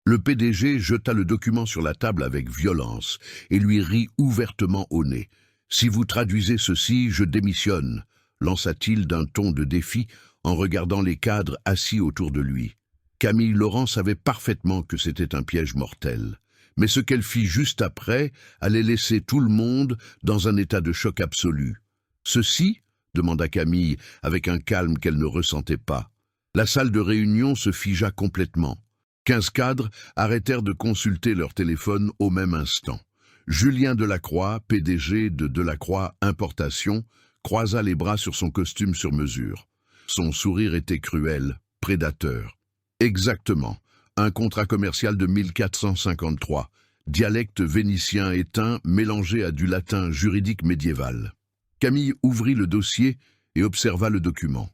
Le PDG jeta le document sur la table avec violence et lui rit ouvertement au nez. « Si vous traduisez ceci, je démissionne », lança-t-il d'un ton de défi en regardant les cadres assis autour de lui. Camille Laurent savait parfaitement que c'était un piège mortel. Mais ce qu'elle fit juste après allait laisser tout le monde dans un état de choc absolu. « Ceci ?» demanda Camille avec un calme qu'elle ne ressentait pas. La salle de réunion se figea complètement. 15 cadres arrêtèrent de consulter leur téléphone au même instant. Julien Delacroix, PDG de Delacroix Importation, croisa les bras sur son costume sur mesure. Son sourire était cruel, prédateur. Exactement, un contrat commercial de 1453, dialecte vénitien éteint mélangé à du latin juridique médiéval. Camille ouvrit le dossier et observa le document.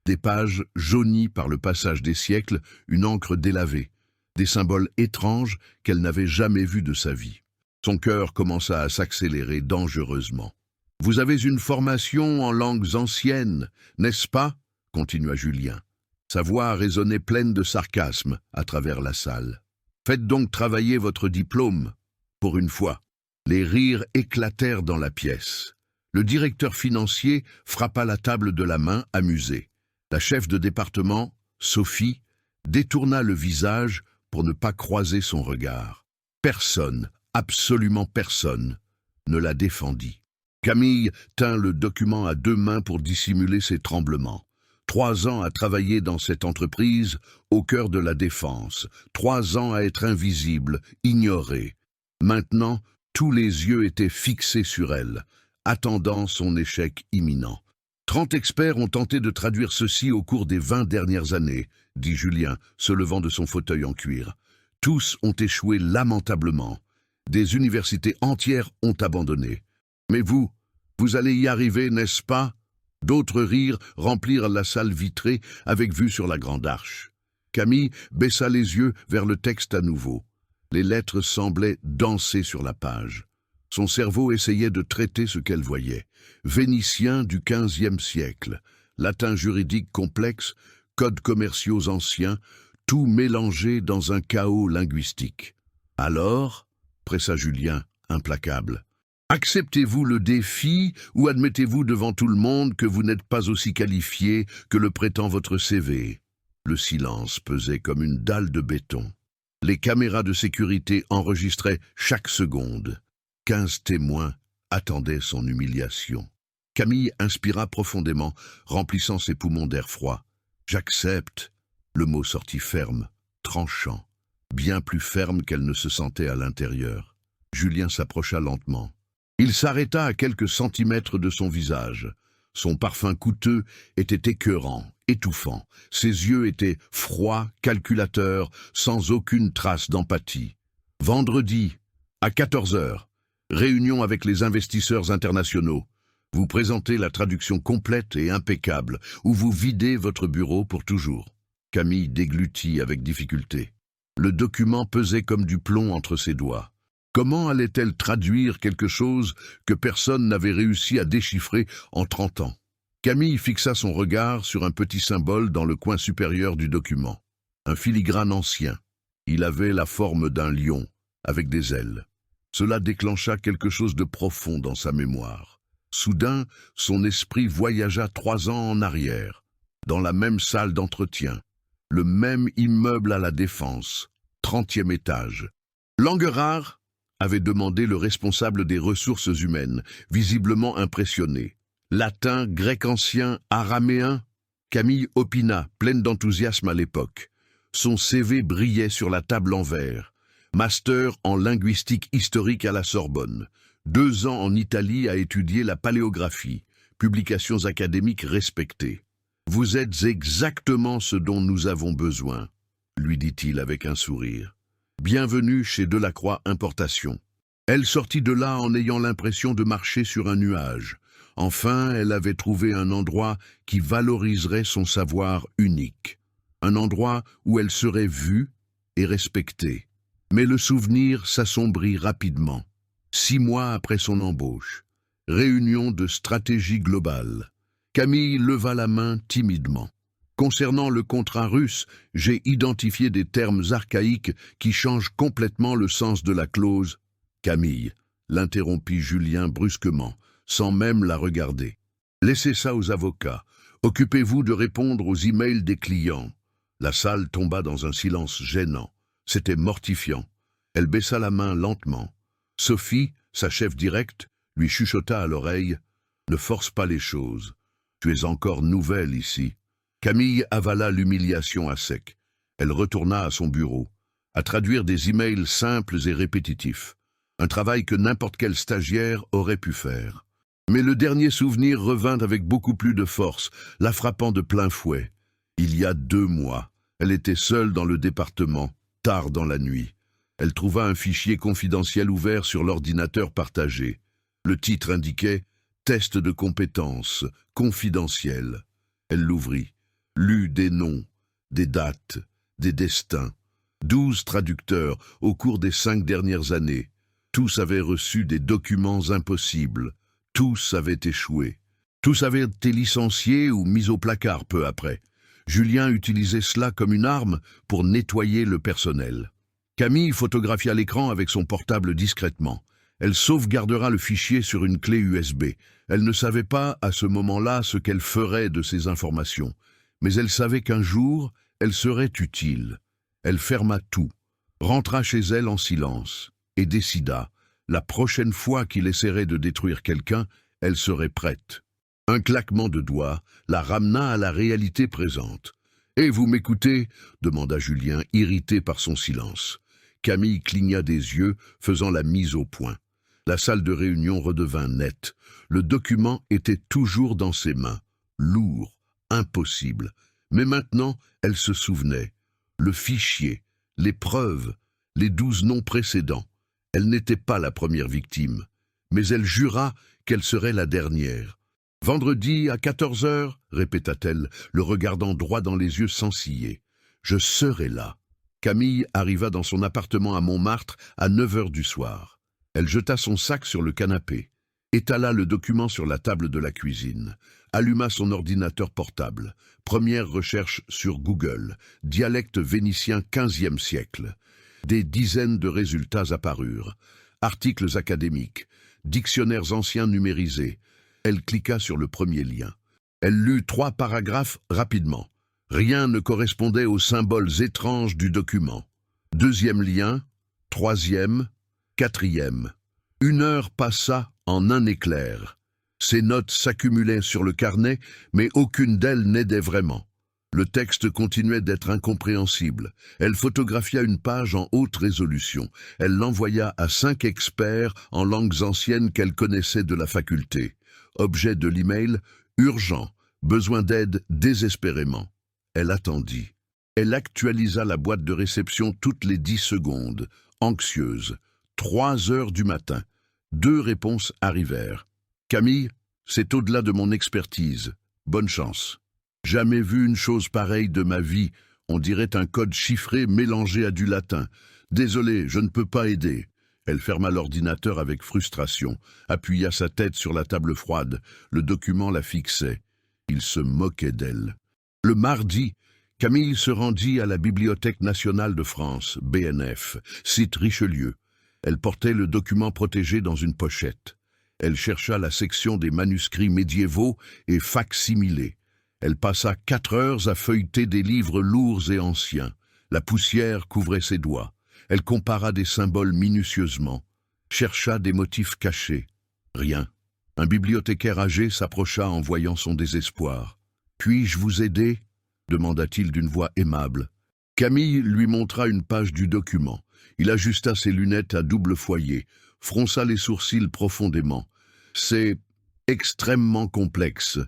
Des pages jaunies par le passage des siècles, une encre délavée, des symboles étranges qu'elle n'avait jamais vus de sa vie. Son cœur commença à s'accélérer dangereusement. « Vous avez une formation en langues anciennes, n'est-ce pas ?» continua Julien. Sa voix résonnait pleine de sarcasme à travers la salle. « Faites donc travailler votre diplôme, pour une fois. » Les rires éclatèrent dans la pièce. Le directeur financier frappa la table de la main, amusé. La chef de département, Sophie, détourna le visage pour ne pas croiser son regard. Personne, absolument personne, ne la défendit. Camille tint le document à 2 mains pour dissimuler ses tremblements. 3 ans à travailler dans cette entreprise, au cœur de la défense. 3 ans à être invisible, ignorée. Maintenant, tous les yeux étaient fixés sur elle, attendant son échec imminent. 30 experts ont tenté de traduire ceci au cours des 20 dernières années, dit Julien, se levant de son fauteuil en cuir. Tous ont échoué lamentablement. Des universités entières ont abandonné. Mais vous allez y arriver, n'est-ce pas ? D'autres rires remplirent la salle vitrée avec vue sur la grande arche. Camille baissa les yeux vers le texte à nouveau. Les lettres semblaient danser sur la page. Son cerveau essayait de traiter ce qu'elle voyait. Vénitien du XVe siècle, latin juridique complexe, codes commerciaux anciens, tout mélangé dans un chaos linguistique. Alors, pressa Julien, implacable, acceptez-vous le défi ou admettez-vous devant tout le monde que vous n'êtes pas aussi qualifié que le prétend votre CV? Le silence pesait comme une dalle de béton. Les caméras de sécurité enregistraient chaque seconde. 15 témoins attendaient son humiliation. Camille inspira profondément, remplissant ses poumons d'air froid. « J'accepte !» Le mot sortit ferme, tranchant, bien plus ferme qu'elle ne se sentait à l'intérieur. Julien s'approcha lentement. Il s'arrêta à quelques centimètres de son visage. Son parfum coûteux était écœurant, étouffant. Ses yeux étaient froids, calculateurs, sans aucune trace d'empathie. « Vendredi, à 14 heures. Réunion avec les investisseurs internationaux. Vous présentez la traduction complète et impeccable, ou vous videz votre bureau pour toujours. » Camille déglutit avec difficulté. Le document pesait comme du plomb entre ses doigts. Comment allait-elle traduire quelque chose que personne n'avait réussi à déchiffrer en 30 ans? Camille fixa son regard sur un petit symbole dans le coin supérieur du document. Un filigrane ancien. Il avait la forme d'un lion, avec des ailes. Cela déclencha quelque chose de profond dans sa mémoire. Soudain, son esprit voyagea 3 ans en arrière, dans la même salle d'entretien, le même immeuble à la Défense, 30e étage. Languerard avait demandé le responsable des ressources humaines, visiblement impressionné. Latin, grec ancien, araméen? Camille opina, pleine d'enthousiasme à l'époque. Son CV brillait sur la table en verre. Master en linguistique historique à la Sorbonne. 2 ans en Italie à étudier la paléographie. Publications académiques respectées. « Vous êtes exactement ce dont nous avons besoin », lui dit-il avec un sourire. « Bienvenue chez Delacroix Importation. » Elle sortit de là en ayant l'impression de marcher sur un nuage. Enfin, elle avait trouvé un endroit qui valoriserait son savoir unique. Un endroit où elle serait vue et respectée. Mais le souvenir s'assombrit rapidement. 6 mois après son embauche. Réunion de stratégie globale. Camille leva la main timidement. « Concernant le contrat russe, j'ai identifié des termes archaïques qui changent complètement le sens de la clause. Camille, l'interrompit Julien brusquement, sans même la regarder. Laissez ça aux avocats. Occupez-vous de répondre aux emails des clients. La salle tomba dans un silence gênant. C'était mortifiant. Elle baissa la main lentement. Sophie, sa chef directe, lui chuchota à l'oreille « Ne force pas les choses. Tu es encore nouvelle ici. » Camille avala l'humiliation à sec. Elle retourna à son bureau, à traduire des emails simples et répétitifs, un travail que n'importe quel stagiaire aurait pu faire. Mais le dernier souvenir revint avec beaucoup plus de force, la frappant de plein fouet. Il y a 2 mois, elle était seule dans le département, tard dans la nuit. Elle trouva un fichier confidentiel ouvert sur l'ordinateur partagé. Le titre indiquait « Test de compétences, confidentiel ». Elle l'ouvrit. Lut des noms, des dates, des destins. 12 traducteurs au cours des 5 dernières années. Tous avaient reçu des documents impossibles. Tous avaient échoué. Tous avaient été licenciés ou mis au placard peu après. Julien utilisait cela comme une arme pour nettoyer le personnel. Camille photographia l'écran avec son portable discrètement. Elle sauvegardera le fichier sur une clé USB. Elle ne savait pas à ce moment-là ce qu'elle ferait de ces informations. Mais elle savait qu'un jour, elle serait utile. Elle ferma tout, rentra chez elle en silence, et décida, la prochaine fois qu'il essaierait de détruire quelqu'un, elle serait prête. Un claquement de doigts la ramena à la réalité présente. « Et vous m'écoutez » demanda Julien, irrité par son silence. Camille cligna des yeux, faisant la mise au point. La salle de réunion redevint nette. Le document était toujours dans ses mains, lourd. Impossible. Mais maintenant, elle se souvenait. Le fichier, les preuves, les 12 noms précédents. Elle n'était pas la première victime, mais elle jura qu'elle serait la dernière. « Vendredi à 14 h, répéta-t-elle, le regardant droit dans les yeux sans ciller. « Je serai là. » Camille arriva dans son appartement à Montmartre à 9 h du soir. Elle jeta son sac sur le canapé, étala le document sur la table de la cuisine, alluma son ordinateur portable. Première recherche sur Google, dialecte vénitien 15e siècle. Des dizaines de résultats apparurent. Articles académiques, dictionnaires anciens numérisés. Elle cliqua sur le premier lien. Elle lut 3 paragraphes rapidement. Rien ne correspondait aux symboles étranges du document. Deuxième lien, 3e, 4e. 1 heure passa en un éclair. Ses notes s'accumulaient sur le carnet, mais aucune d'elles n'aidait vraiment. Le texte continuait d'être incompréhensible. Elle photographia une page en haute résolution. Elle l'envoya à 5 experts en langues anciennes qu'elle connaissait de la faculté. Objet de l'email, urgent, besoin d'aide désespérément. Elle attendit. Elle actualisa la boîte de réception toutes les 10 secondes, anxieuse. 3 h du matin. 2 réponses arrivèrent. « Camille, c'est au-delà de mon expertise. Bonne chance. Jamais vu une chose pareille de ma vie. On dirait un code chiffré mélangé à du latin. Désolé, je ne peux pas aider. » Elle ferma l'ordinateur avec frustration, appuya sa tête sur la table froide. Le document la fixait. Il se moquait d'elle. Le mardi, Camille se rendit à la Bibliothèque nationale de France, BNF, site Richelieu. Elle portait le document protégé dans une pochette. Elle chercha la section des manuscrits médiévaux et fac-similés. Elle passa 4 heures à feuilleter des livres lourds et anciens. La poussière couvrait ses doigts. Elle compara des symboles minutieusement, chercha des motifs cachés. Rien. Un bibliothécaire âgé s'approcha en voyant son désespoir. « Puis-je vous aider ?» demanda-t-il d'une voix aimable. Camille lui montra une page du document. Il ajusta ses lunettes à double foyer, fronça les sourcils profondément. C'est extrêmement complexe.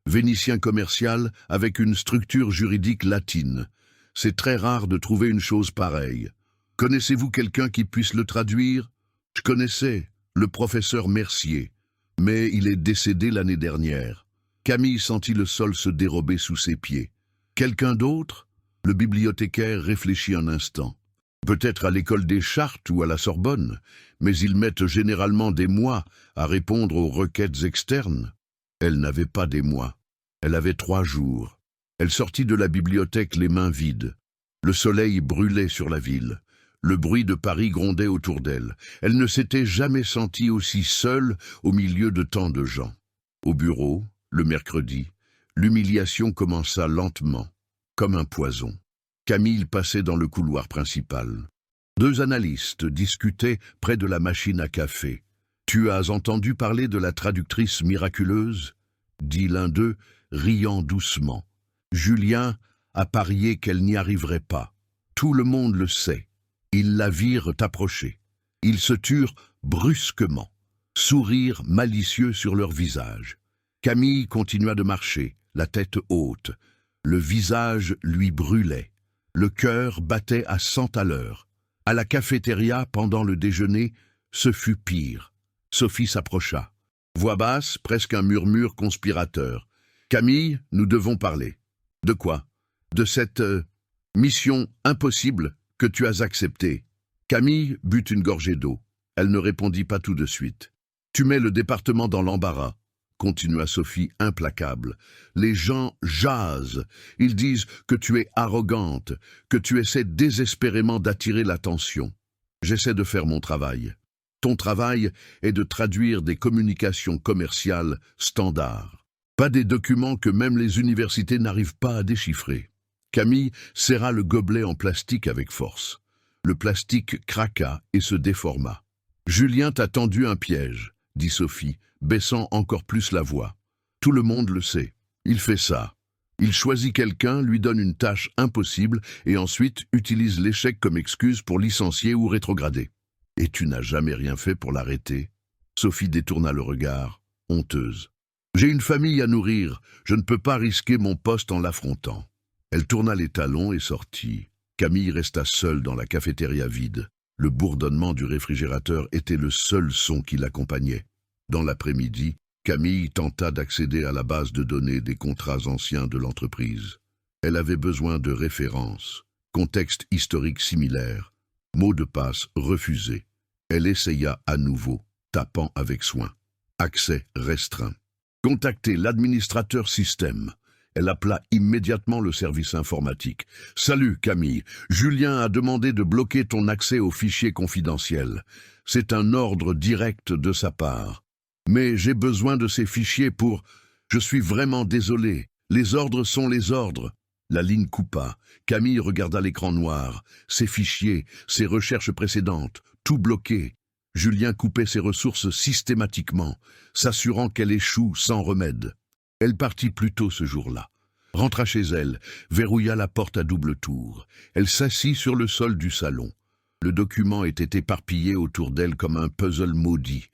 Vénitien commercial avec une structure juridique latine. C'est très rare de trouver une chose pareille. Connaissez-vous quelqu'un qui puisse le traduire? Je connaissais, le professeur Mercier, mais il est décédé l'année dernière. Camille sentit le sol se dérober sous ses pieds. Quelqu'un d'autre? Le bibliothécaire réfléchit un instant. Peut-être à l'école des Chartes ou à la Sorbonne, mais ils mettent généralement des mois à répondre aux requêtes externes. Elle n'avait pas des mois, elle avait 3 jours. Elle sortit de la bibliothèque les mains vides. Le soleil brûlait sur la ville. Le bruit de Paris grondait autour d'elle. Elle ne s'était jamais sentie aussi seule au milieu de tant de gens. Au bureau, le mercredi, l'humiliation commença lentement, comme un poison. Camille passait dans le couloir principal. Deux analystes discutaient près de la machine à café. « Tu as entendu parler de la traductrice miraculeuse ?» dit l'un d'eux, riant doucement. Julien a parié qu'elle n'y arriverait pas. Tout le monde le sait. Ils la virent approcher. Ils se turent brusquement, sourire malicieux sur leur visage. Camille continua de marcher, la tête haute. Le visage lui brûlait. Le cœur battait à 100 à l'heure. À la cafétéria, pendant le déjeuner, ce fut pire. Sophie s'approcha. Voix basse, presque un murmure conspirateur. « Camille, nous devons parler. » « De quoi ? De cette mission impossible que tu as acceptée. » Camille but une gorgée d'eau. Elle ne répondit pas tout de suite. « Tu mets le département dans l'embarras, » continua Sophie implacable. « Les gens jasent. Ils disent que tu es arrogante, que tu essaies désespérément d'attirer l'attention. J'essaie de faire mon travail. Ton travail est de traduire des communications commerciales standards. Pas des documents que même les universités n'arrivent pas à déchiffrer. » Camille serra le gobelet en plastique avec force. Le plastique craqua et se déforma. « Julien t'a tendu un piège, » dit Sophie, baissant encore plus la voix. « Tout le monde le sait. Il fait ça. Il choisit quelqu'un, lui donne une tâche impossible et ensuite utilise l'échec comme excuse pour licencier ou rétrograder. Et tu n'as jamais rien fait pour l'arrêter ?» Sophie détourna le regard, honteuse. « J'ai une famille à nourrir, je ne peux pas risquer mon poste en l'affrontant. » Elle tourna les talons et sortit. Camille resta seule dans la cafétéria vide. Le bourdonnement du réfrigérateur était le seul son qui l'accompagnait. Dans l'après-midi, Camille tenta d'accéder à la base de données des contrats anciens de l'entreprise. Elle avait besoin de références, contexte historique similaire, mot de passe refusé. Elle essaya à nouveau, tapant avec soin. Accès restreint. Contacter l'administrateur système. Elle appela immédiatement le service informatique. « Salut, Camille. Julien a demandé de bloquer ton accès aux fichiers confidentiels. C'est un ordre direct de sa part. Mais j'ai besoin de ces fichiers pour... Je suis vraiment désolé. Les ordres sont les ordres. » La ligne coupa. Camille regarda l'écran noir. Ses fichiers, ses recherches précédentes, tout bloqué. Julien coupait ses ressources systématiquement, s'assurant qu'elle échoue sans remède. Elle partit plus tôt ce jour-là. Rentra chez elle, verrouilla la porte à double tour. Elle s'assit sur le sol du salon. Le document était éparpillé autour d'elle comme un puzzle maudit.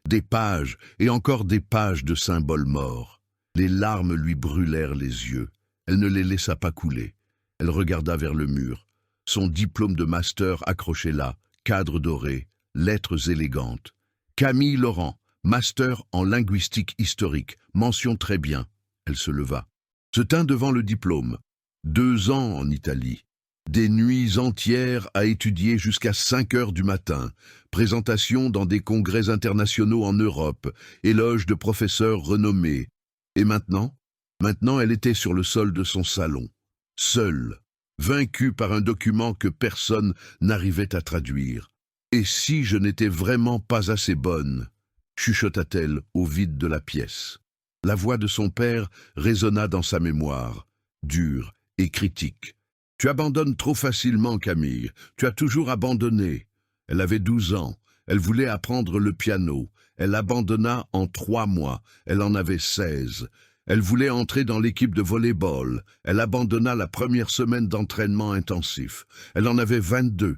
Des pages et encore des pages de symboles morts. Les larmes lui brûlèrent les yeux. Elle ne les laissa pas couler. Elle regarda vers le mur. Son diplôme de master accroché là, cadre doré, lettres élégantes. Camille Laurent, master en linguistique historique, mention très bien. Elle se leva. Se tint devant le diplôme. 2 ans en Italie. Des nuits entières à étudier jusqu'à 5 heures du matin. Présentation dans des congrès internationaux en Europe. Éloge de professeurs renommés. Et maintenant ? Maintenant, elle était sur le sol de son salon. Seule. Vaincue par un document que personne n'arrivait à traduire. Et si je n'étais vraiment pas assez bonne, chuchota-t-elle au vide de la pièce. La voix de son père résonna dans sa mémoire, dure et critique. « Tu abandonnes trop facilement, Camille. Tu as toujours abandonné. » Elle avait 12 ans. Elle voulait apprendre le piano. Elle abandonna en 3 mois. Elle en avait 16. Elle voulait entrer dans l'équipe de volley-ball. Elle abandonna la première semaine d'entraînement intensif. Elle en avait 22.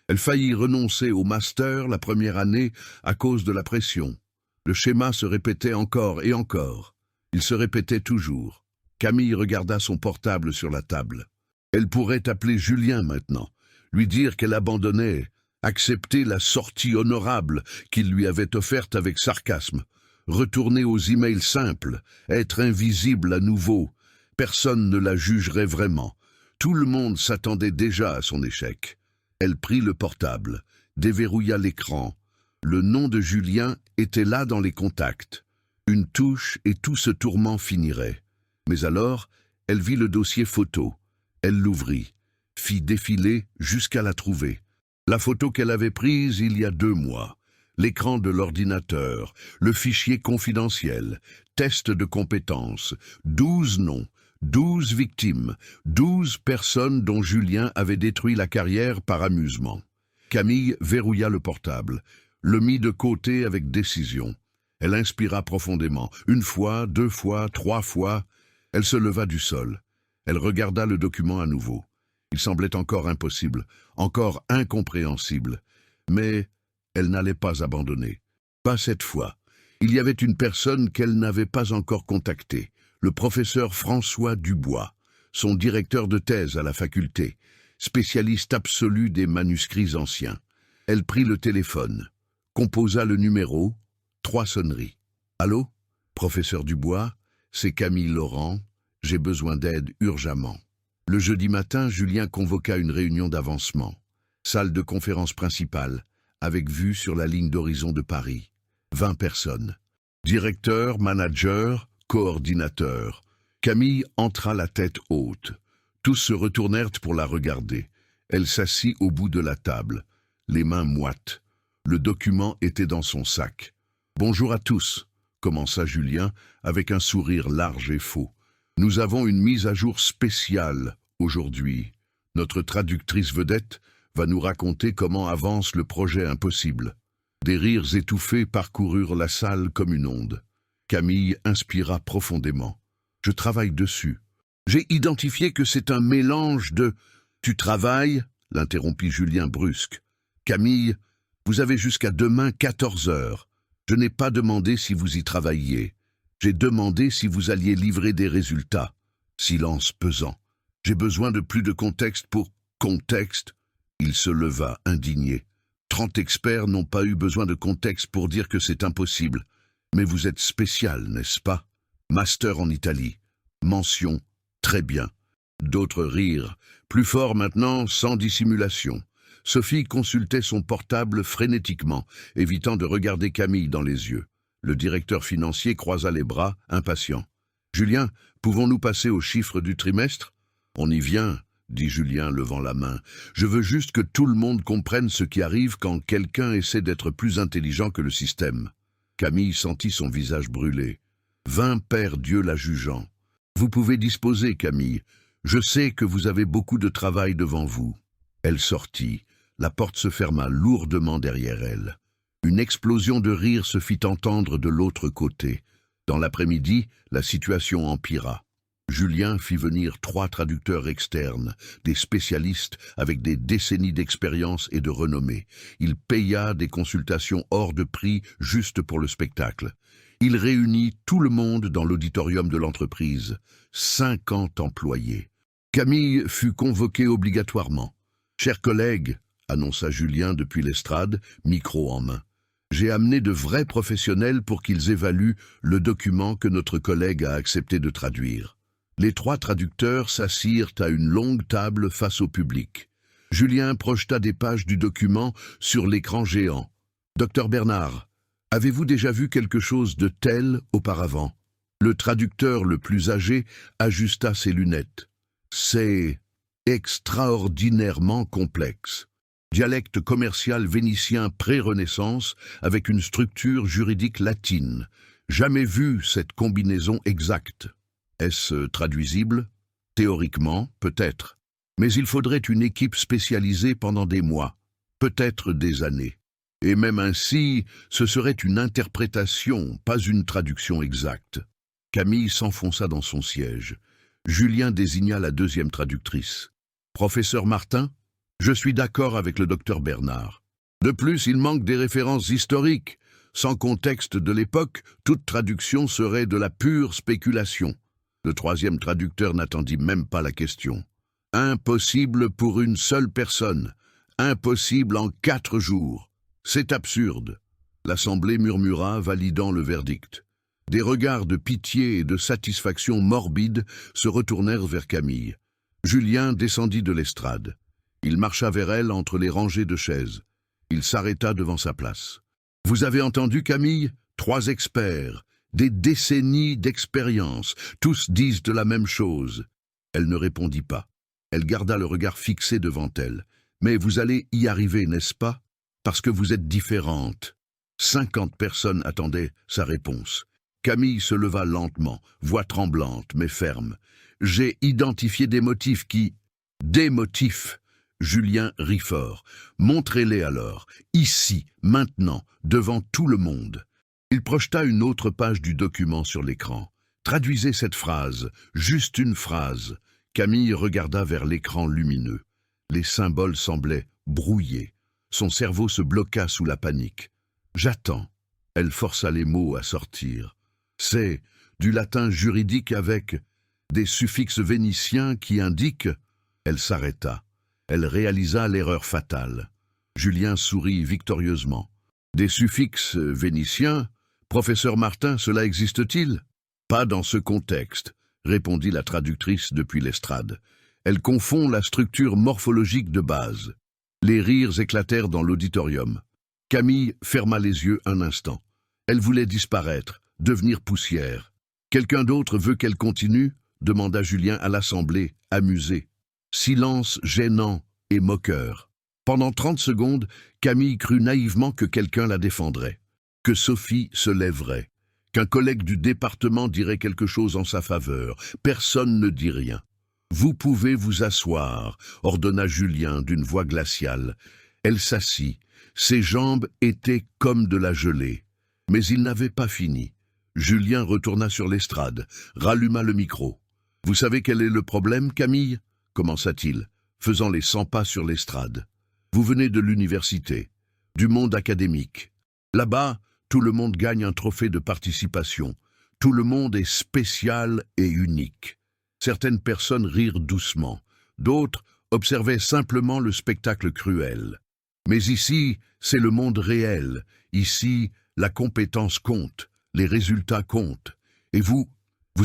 Elle faillit renoncer au master la première année à cause de la pression. Le schéma se répétait encore et encore. Il se répétait toujours. Camille regarda son portable sur la table. Elle pourrait appeler Julien maintenant, lui dire qu'elle abandonnait, accepter la sortie honorable qu'il lui avait offerte avec sarcasme, retourner aux emails simples, être invisible à nouveau. Personne ne la jugerait vraiment. Tout le monde s'attendait déjà à son échec. Elle prit le portable, déverrouilla l'écran. Le nom de Julien était là dans les contacts. Une touche et tout ce tourment finirait. Mais alors, Elle vit le dossier photo. Elle l'ouvrit, fit défiler jusqu'à la trouver. La photo qu'elle avait prise il y a 2 mois. L'écran de l'ordinateur, le fichier confidentiel, test de compétences, 12 noms, 12 victimes, 12 personnes dont Julien avait détruit la carrière par amusement. Camille verrouilla le portable, le mit de côté avec décision. Elle inspira profondément, 1 fois, 2 fois, 3 fois. Elle se leva du sol. Elle regarda le document à nouveau. Il semblait encore impossible, encore incompréhensible. Mais elle n'allait pas abandonner. Pas cette fois. Il y avait une personne qu'elle n'avait pas encore contactée, le professeur François Dubois, son directeur de thèse à la faculté, spécialiste absolu des manuscrits anciens. Elle prit le téléphone, composa le numéro, 3 sonneries. « Allô, professeur Dubois, c'est Camille Laurent, j'ai besoin d'aide urgemment. » Le jeudi matin, Julien convoqua une réunion d'avancement. Salle de conférence principale, avec vue sur la ligne d'horizon de Paris. 20 personnes. Directeur, manager, coordinateur. Camille entra la tête haute. Tous se retournèrent pour la regarder. Elle s'assit au bout de la table, les mains moites. Le document était dans son sac. « Bonjour à tous », commença Julien avec un sourire large et faux. « Nous avons une mise à jour spéciale aujourd'hui. Notre traductrice vedette va nous raconter comment avance le projet impossible. » Des rires étouffés parcoururent la salle comme une onde. Camille inspira profondément. « Je travaille dessus. J'ai identifié que c'est un mélange de... »« Tu travailles ?» l'interrompit Julien brusque. « Camille, vous avez jusqu'à demain 14 heures. Je n'ai pas demandé si vous y travailliez. J'ai demandé si vous alliez livrer des résultats. » Silence pesant. « J'ai besoin de plus de contexte pour... » « Contexte ?» Il se leva, indigné. 30 experts n'ont pas eu besoin de contexte pour dire que c'est impossible. Mais vous êtes spécial, n'est-ce pas? Master en Italie. Mention. Très bien. D'autres rirent. Plus fort maintenant, sans dissimulation. Sophie consultait son portable frénétiquement, évitant de regarder Camille dans les yeux. Le directeur financier croisa les bras, impatient. « Julien, pouvons-nous passer aux chiffres du trimestre ?»« On y vient, » dit Julien, levant la main. « Je veux juste que tout le monde comprenne ce qui arrive quand quelqu'un essaie d'être plus intelligent que le système. » Camille sentit son visage brûler. 20 pères Dieu la jugeant. « Vous pouvez disposer, Camille. Je sais que vous avez beaucoup de travail devant vous. » Elle sortit. La porte se ferma lourdement derrière elle. Une explosion de rire se fit entendre de l'autre côté. Dans l'après-midi, la situation empira. Julien fit venir 3 traducteurs externes, des spécialistes avec des décennies d'expérience et de renommée. Il paya des consultations hors de prix juste pour le spectacle. Il réunit tout le monde dans l'auditorium de l'entreprise, 50 employés. Camille fut convoquée obligatoirement. « Chers collègues, » annonça Julien depuis l'estrade, micro en main. « J'ai amené de vrais professionnels pour qu'ils évaluent le document que notre collègue a accepté de traduire. » Les 3 traducteurs s'assirent à une longue table face au public. Julien projeta des pages du document sur l'écran géant. « Docteur Bernard, avez-vous déjà vu quelque chose de tel auparavant ?» Le traducteur le plus âgé ajusta ses lunettes. « C'est extraordinairement complexe. Dialecte commercial vénitien pré-Renaissance avec une structure juridique latine. Jamais vu cette combinaison exacte. Est-ce traduisible? Théoriquement, peut-être. Mais il faudrait une équipe spécialisée pendant des mois, peut-être des années. Et même ainsi, ce serait une interprétation, pas une traduction exacte. » Camille s'enfonça dans son siège. Julien désigna la 2e traductrice. « Professeur Martin, je suis d'accord avec le docteur Bernard. De plus, il manque des références historiques. Sans contexte de l'époque, toute traduction serait de la pure spéculation. » Le 3e traducteur n'attendit même pas la question. « Impossible pour une seule personne. Impossible en 4 jours. C'est absurde. » L'assemblée murmura, validant le verdict. Des regards de pitié et de satisfaction morbide se retournèrent vers Camille. Julien descendit de l'estrade. Il marcha vers elle entre les rangées de chaises. Il s'arrêta devant sa place. « Vous avez entendu, Camille? 3 experts. Des décennies d'expérience, tous disent de la même chose. Elle ne répondit pas. Elle garda le regard fixé devant elle. « Mais vous allez y arriver, n'est-ce pas? Parce que vous êtes différente. » 50 personnes attendaient sa réponse. Camille se leva lentement, voix tremblante mais ferme. « J'ai identifié des motifs qui... » « Des motifs !» Julien rit fort. « Montrez-les alors, ici, maintenant, devant tout le monde. » Il projeta une autre page du document sur l'écran. « Traduisez cette phrase, juste une phrase. » Camille regarda vers l'écran lumineux. Les symboles semblaient brouillés. Son cerveau se bloqua sous la panique. « J'attends. » Elle força les mots à sortir. « C'est du latin juridique avec des suffixes vénitiens qui indiquent... » Elle s'arrêta. Elle réalisa l'erreur fatale. Julien sourit victorieusement. « Des suffixes vénitiens? Professeur Martin, cela existe-t-il? » « Pas dans ce contexte, » répondit la traductrice depuis l'estrade. Elle confond la structure morphologique de base. Les rires éclatèrent dans l'auditorium. Camille ferma les yeux un instant. Elle voulait disparaître, devenir poussière. « Quelqu'un d'autre veut qu'elle continue ?» demanda Julien à l'assemblée, amusé. Silence gênant et moqueur. Pendant 30 secondes, Camille crut naïvement que quelqu'un la défendrait, que Sophie se lèverait, qu'un collègue du département dirait quelque chose en sa faveur. Personne ne dit rien. « Vous pouvez vous asseoir » ordonna Julien d'une voix glaciale. Elle s'assit. Ses jambes étaient comme de la gelée. Mais il n'avait pas fini. Julien retourna sur l'estrade, ralluma le micro. « Vous savez quel est le problème, Camille ?» commença-t-il, faisant les 100 pas sur l'estrade. « Vous venez de l'université, du monde académique. Là-bas, tout le monde gagne un trophée de participation. Tout le monde est spécial et unique. » Certaines personnes rirent doucement, d'autres observaient simplement le spectacle cruel. Mais ici, c'est le monde réel. Ici, la compétence compte, les résultats comptent. Et vous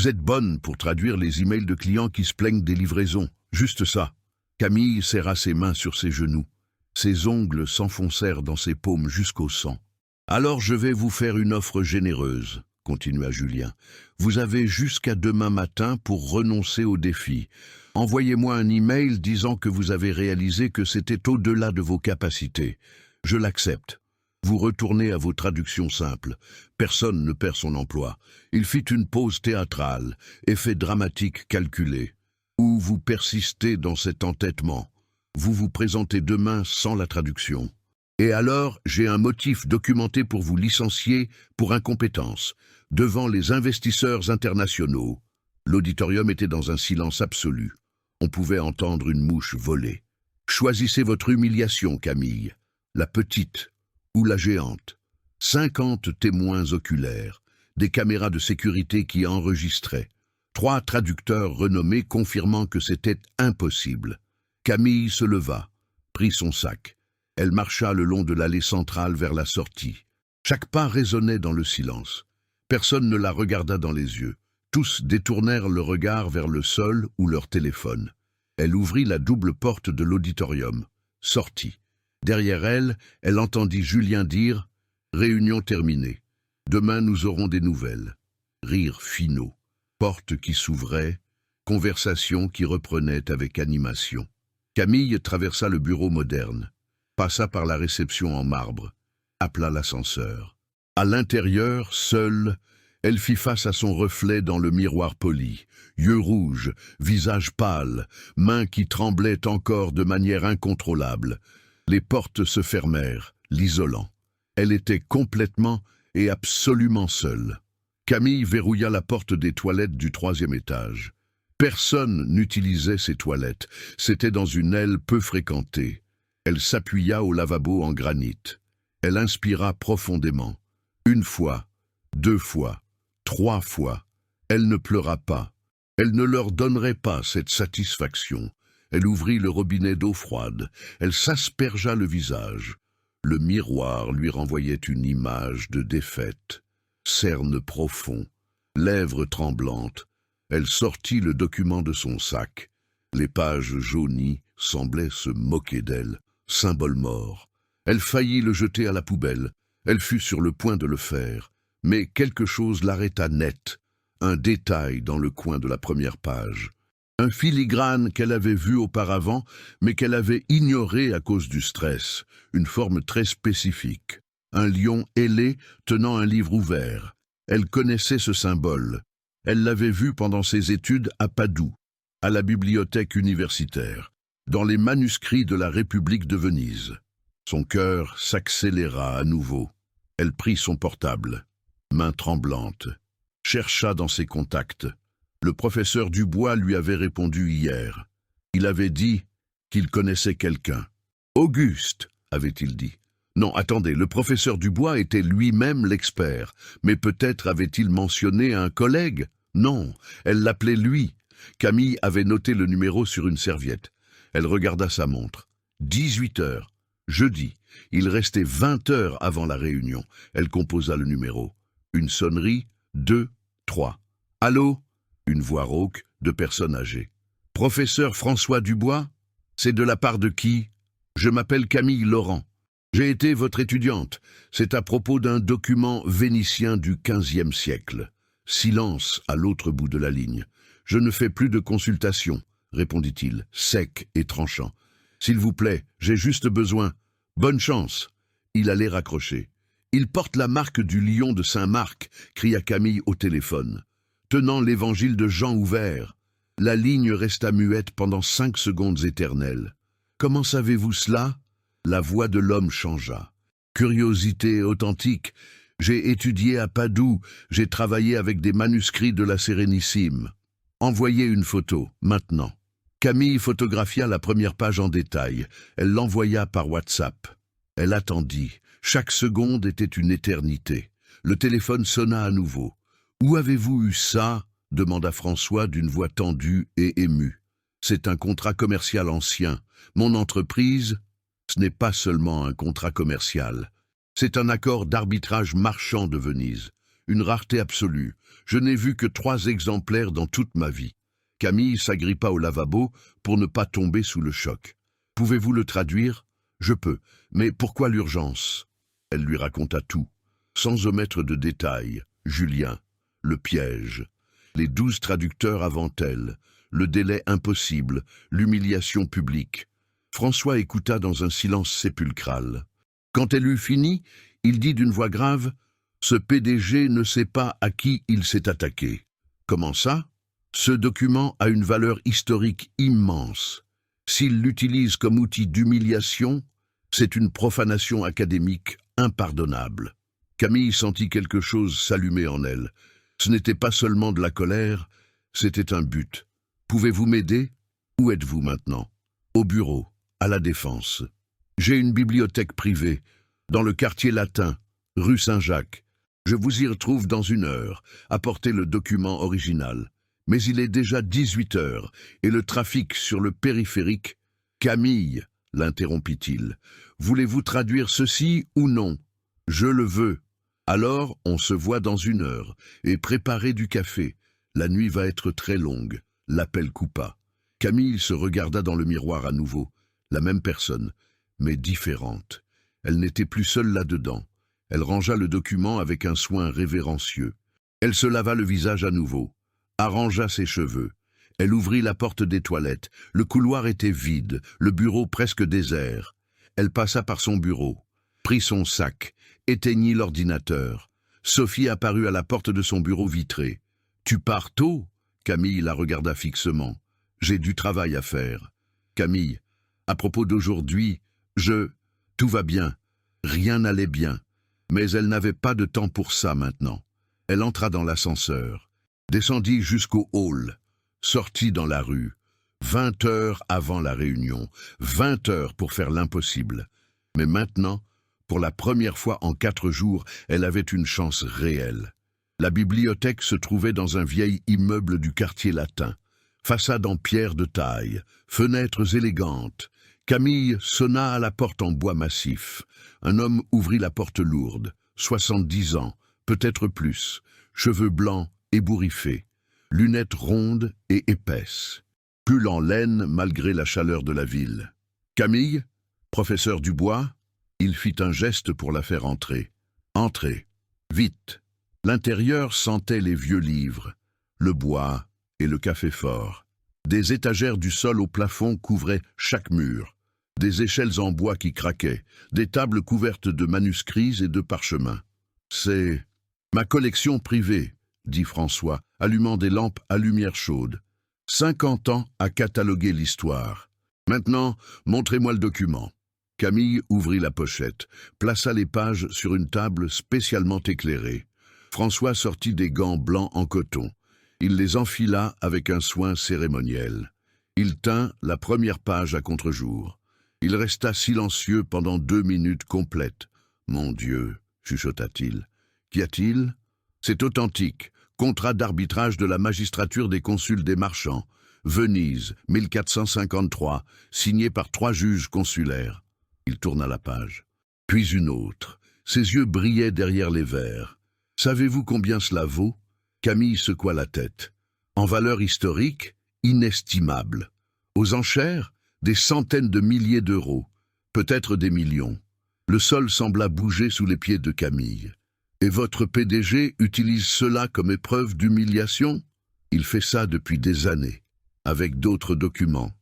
êtes bonne pour traduire les emails de clients qui se plaignent des livraisons. Juste ça. Camille serra ses mains sur ses genoux. Ses ongles s'enfoncèrent dans ses paumes jusqu'au sang. « Alors je vais vous faire une offre généreuse, » continua Julien. « Vous avez jusqu'à demain matin pour renoncer au défi. Envoyez-moi un email disant que vous avez réalisé que c'était au-delà de vos capacités. Je l'accepte. Vous retournez à vos traductions simples. Personne ne perd son emploi. » Il fit une pause théâtrale, effet dramatique calculé. Ou vous persistez dans cet entêtement. Vous vous présentez demain sans la traduction. Et alors, j'ai un motif documenté pour vous licencier pour incompétence, devant les investisseurs internationaux. L'auditorium était dans un silence absolu. On pouvait entendre une mouche voler. Choisissez votre humiliation, Camille. La petite ou la géante. 50 témoins oculaires, des caméras de sécurité qui enregistraient. 3 traducteurs renommés confirmant que c'était impossible. Camille se leva, prit son sac. Elle marcha le long de l'allée centrale vers la sortie. Chaque pas résonnait dans le silence. Personne ne la regarda dans les yeux. Tous détournèrent le regard vers le sol ou leur téléphone. Elle ouvrit la double porte de l'auditorium, sortit. Derrière elle, elle entendit Julien dire « Réunion terminée. Demain nous aurons des nouvelles. » Rires finaux. Porte qui s'ouvrait, conversation qui reprenait avec animation. Camille traversa le bureau moderne, passa par la réception en marbre, appela l'ascenseur. À l'intérieur, seule, elle fit face à son reflet dans le miroir poli, yeux rouges, visage pâle, mains qui tremblaient encore de manière incontrôlable. Les portes se fermèrent, l'isolant. Elle était complètement et absolument seule. Camille verrouilla la porte des toilettes du 3e étage. Personne n'utilisait ces toilettes. C'était dans une aile peu fréquentée. Elle s'appuya au lavabo en granit. Elle inspira profondément. 1 fois, 2 fois, 3 fois. Elle ne pleura pas. Elle ne leur donnerait pas cette satisfaction. Elle ouvrit le robinet d'eau froide. Elle s'aspergea le visage. Le miroir lui renvoyait une image de défaite. Cerne profond, lèvres tremblantes. Elle sortit le document de son sac. Les pages jaunies semblaient se moquer d'elle, symbole mort. Elle faillit le jeter à la poubelle. Elle fut sur le point de le faire. Mais quelque chose l'arrêta net, un détail dans le coin de la première page. Un filigrane qu'elle avait vu auparavant, mais qu'elle avait ignoré à cause du stress, une forme très spécifique. Un lion ailé tenant un livre ouvert. Elle connaissait ce symbole. Elle l'avait vu pendant ses études à Padoue, à la bibliothèque universitaire, dans les manuscrits de la République de Venise. Son cœur s'accéléra à nouveau. Elle prit son portable, main tremblante, chercha dans ses contacts. Le professeur Dubois lui avait répondu hier. Il avait dit qu'il connaissait quelqu'un. Auguste, avait-il dit. Non, attendez, le professeur Dubois était lui-même l'expert, mais peut-être avait-il mentionné un collègue? Non, elle l'appelait lui. Camille avait noté le numéro sur une serviette. Elle regarda sa montre. 18 heures. Jeudi. Il restait 20 heures avant la réunion. Elle composa le numéro. Une sonnerie, 2, 3. Allô? Une voix rauque de personne âgée. Professeur François Dubois? C'est de la part de qui? Je m'appelle Camille Laurent. J'ai été votre étudiante. C'est à propos d'un document vénitien du XVe siècle. Silence à l'autre bout de la ligne. Je ne fais plus de consultation, répondit-il, sec et tranchant. S'il vous plaît, j'ai juste besoin. Bonne chance. Il allait raccrocher. Il porte la marque du lion de Saint-Marc, cria Camille au téléphone, tenant l'évangile de Jean ouvert. La ligne resta muette pendant 5 secondes éternelles. Comment savez-vous cela? La voix de l'homme changea. Curiosité authentique. J'ai étudié à Padoue, j'ai travaillé avec des manuscrits de la Sérénissime. Envoyez une photo, maintenant. Camille photographia la première page en détail. Elle l'envoya par WhatsApp. Elle attendit. Chaque seconde était une éternité. Le téléphone sonna à nouveau. « Où avez-vous eu ça ?» demanda François d'une voix tendue et émue. « C'est un contrat commercial ancien. Mon entreprise, ce n'est pas seulement un contrat commercial. C'est un accord d'arbitrage marchand de Venise. Une rareté absolue. Je n'ai vu que 3 exemplaires dans toute ma vie. » Camille s'agrippa au lavabo pour ne pas tomber sous le choc. « Pouvez-vous le traduire ?»« Je peux. Mais pourquoi l'urgence ?» Elle lui raconta tout, sans omettre de détails. Julien, le piège, les 12 traducteurs avant elle, le délai impossible, l'humiliation publique. François écouta dans un silence sépulcral. Quand elle eut fini, il dit d'une voix grave « Ce PDG ne sait pas à qui il s'est attaqué. » Comment ça? Ce document a une valeur historique immense. S'il l'utilise comme outil d'humiliation, c'est une profanation académique impardonnable. Camille sentit quelque chose s'allumer en elle. Ce n'était pas seulement de la colère, c'était un but. Pouvez-vous m'aider? Où êtes-vous maintenant? Au bureau, à la Défense. J'ai une bibliothèque privée, dans le quartier latin, rue Saint-Jacques. Je vous y retrouve dans 1 heure. Apportez le document original. Mais il est déjà 18 heures, et le trafic sur le périphérique... Camille, l'interrompit-il, voulez-vous traduire ceci ou non? Je le veux. Alors, on se voit dans 1 heure, et préparez du café. La nuit va être très longue. L'appel coupa. Camille se regarda dans le miroir à nouveau. La même personne, mais différente. Elle n'était plus seule là-dedans. Elle rangea le document avec un soin révérencieux. Elle se lava le visage à nouveau, arrangea ses cheveux. Elle ouvrit la porte des toilettes. Le couloir était vide, le bureau presque désert. Elle passa par son bureau, prit son sac, éteignit l'ordinateur. Sophie apparut à la porte de son bureau vitré. « Tu pars tôt ?» Camille la regarda fixement. « J'ai du travail à faire. » « Camille, à propos d'aujourd'hui, tout va bien. » Rien n'allait bien. Mais elle n'avait pas de temps pour ça maintenant. Elle entra dans l'ascenseur, descendit jusqu'au hall, sortit dans la rue. 20 heures avant la réunion, 20 heures pour faire l'impossible. Mais maintenant, pour la première fois en 4 jours, elle avait une chance réelle. La bibliothèque se trouvait dans un vieil immeuble du quartier latin. Façade en pierre de taille, fenêtres élégantes. Camille sonna à la porte en bois massif. Un homme ouvrit la porte lourde, 70 ans, peut-être plus, cheveux blancs ébouriffés, lunettes rondes et épaisses, pull en laine malgré la chaleur de la ville. « Camille, professeur Dubois ?» Il fit un geste pour la faire entrer. « Entrez, vite !» L'intérieur sentait les vieux livres, le bois et le café fort. Des étagères du sol au plafond couvraient chaque mur. Des échelles en bois qui craquaient, des tables couvertes de manuscrits et de parchemins. « C'est ma collection privée », dit François, allumant des lampes à lumière chaude. 50 ans à cataloguer l'histoire. Maintenant, montrez-moi le document. Camille ouvrit la pochette, plaça les pages sur une table spécialement éclairée. François sortit des gants blancs en coton. Il les enfila avec un soin cérémoniel. Il tint la première page à contre-jour. Il resta silencieux pendant 2 minutes complètes. « Mon Dieu !» chuchota-t-il. « Qu'y a-t-il » ? « C'est authentique. Contrat d'arbitrage de la magistrature des consuls des marchands. Venise, 1453, signé par 3 juges consulaires. » Il tourna la page. Puis une autre. Ses yeux brillaient derrière les verres. « Savez-vous combien cela vaut ?» Camille secoua la tête. « En valeur historique, inestimable. Aux enchères, des centaines de milliers d'euros, peut-être des millions. » Le sol sembla bouger sous les pieds de Camille. « Et votre PDG utilise cela comme épreuve d'humiliation ?» Il fait ça depuis des années, avec d'autres documents,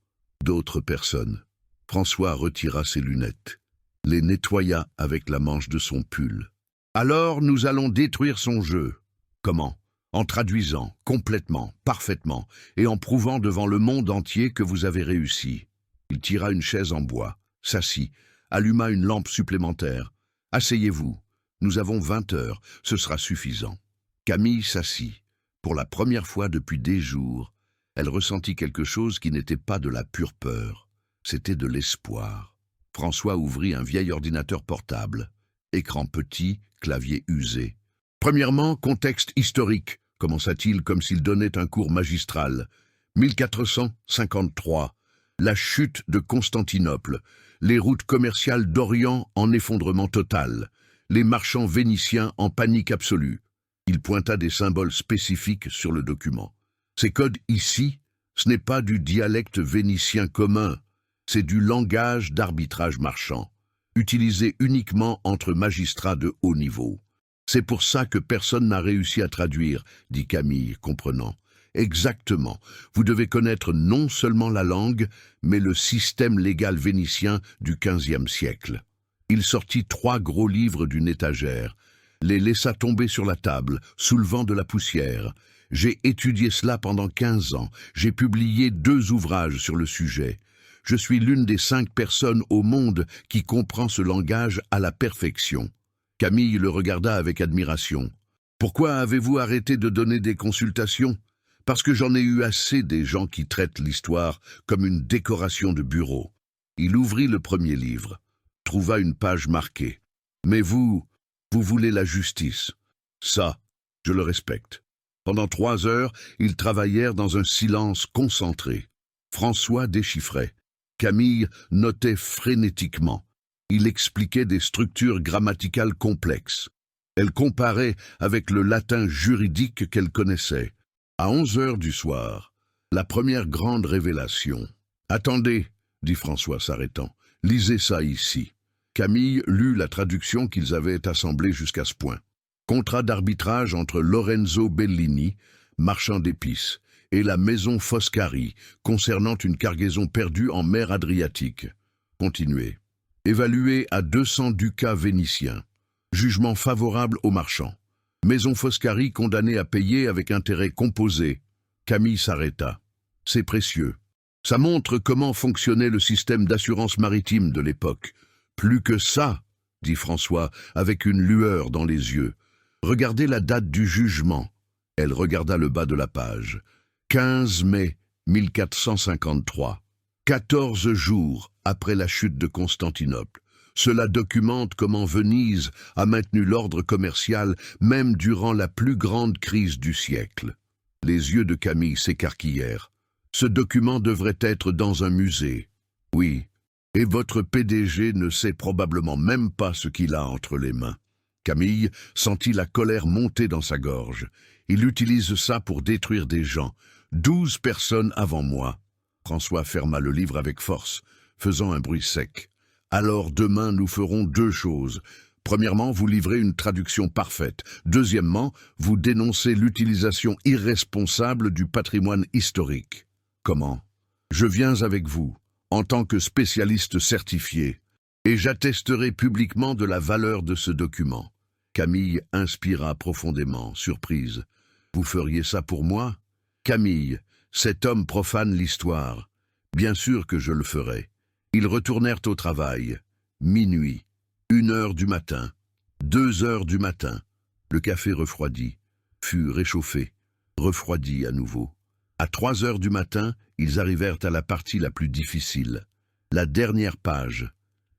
d'autres personnes. François retira ses lunettes, les nettoya avec la manche de son pull. « Alors nous allons détruire son jeu. » « Comment ? En traduisant, complètement, parfaitement, et en prouvant devant le monde entier que vous avez réussi. » Il tira une chaise en bois, s'assit, alluma une lampe supplémentaire. « Asseyez-vous. Nous avons 20 heures, ce sera suffisant. » Camille s'assit. Pour la première fois depuis des jours, elle ressentit quelque chose qui n'était pas de la pure peur. C'était de l'espoir. François ouvrit un vieil ordinateur portable. Écran petit, clavier usé. « Premièrement, contexte historique, » commença-t-il comme s'il donnait un cours magistral. 1453, la chute de Constantinople, les routes commerciales d'Orient en effondrement total, les marchands vénitiens en panique absolue. Il pointa des symboles spécifiques sur le document. Ces codes ici, ce n'est pas du dialecte vénitien commun, c'est du langage d'arbitrage marchand, utilisé uniquement entre magistrats de haut niveau. C'est pour ça que personne n'a réussi à traduire, dit Camille, comprenant. Exactement. Vous devez connaître non seulement la langue, mais le système légal vénitien du XVe siècle. Il sortit 3 gros livres d'une étagère, les laissa tomber sur la table, soulevant de la poussière. J'ai étudié cela pendant 15 ans. J'ai publié 2 ouvrages sur le sujet. Je suis l'une des 5 personnes au monde qui comprend ce langage à la perfection. Camille le regarda avec admiration. « Pourquoi avez-vous arrêté de donner des consultations ? » « Parce que j'en ai eu assez des gens qui traitent l'histoire comme une décoration de bureau. » Il ouvrit le premier livre, trouva une page marquée. « Mais vous voulez la justice. Ça, je le respecte. » Pendant 3 heures, ils travaillèrent dans un silence concentré. François déchiffrait. Camille notait frénétiquement. Il expliquait des structures grammaticales complexes. Elle comparait avec le latin juridique qu'elle connaissait. À 11 heures du soir, la première grande révélation. « Attendez, » dit François s'arrêtant, « lisez ça ici. » Camille lut la traduction qu'ils avaient assemblée jusqu'à ce point. Contrat d'arbitrage entre Lorenzo Bellini, marchand d'épices, et la maison Foscari, concernant une cargaison perdue en mer Adriatique. Continuez. Évalué à 200 ducats vénitiens. Jugement favorable aux marchands. Maison Foscari condamnée à payer avec intérêt composé. Camille s'arrêta. C'est précieux. Ça montre comment fonctionnait le système d'assurance maritime de l'époque. Plus que ça, dit François, avec une lueur dans les yeux. Regardez la date du jugement. Elle regarda le bas de la page. 15 mai 1453. 14 jours après la chute de Constantinople. Cela documente comment Venise a maintenu l'ordre commercial même durant la plus grande crise du siècle. Les yeux de Camille s'écarquillèrent. Ce document devrait être dans un musée. Oui, et votre PDG ne sait probablement même pas ce qu'il a entre les mains. Camille sentit la colère monter dans sa gorge. Il utilise ça pour détruire des gens. 12 personnes avant moi. François ferma le livre avec force, faisant un bruit sec. Alors demain, nous ferons 2 choses. Premièrement, vous livrez une traduction parfaite. Deuxièmement, vous dénoncez l'utilisation irresponsable du patrimoine historique. comment. Je viens avec vous, en tant que spécialiste certifié, et j'attesterai publiquement de la valeur de ce document. Camille inspira profondément, surprise. Vous feriez ça pour moi? Camille, cet homme profane l'histoire. Bien sûr que je le ferai. Ils retournèrent au travail. Minuit, 1 heure du matin, 2 heures du matin. Le café refroidi, fut réchauffé, refroidi à nouveau. À 3 heures du matin, ils arrivèrent à la partie la plus difficile. La dernière page.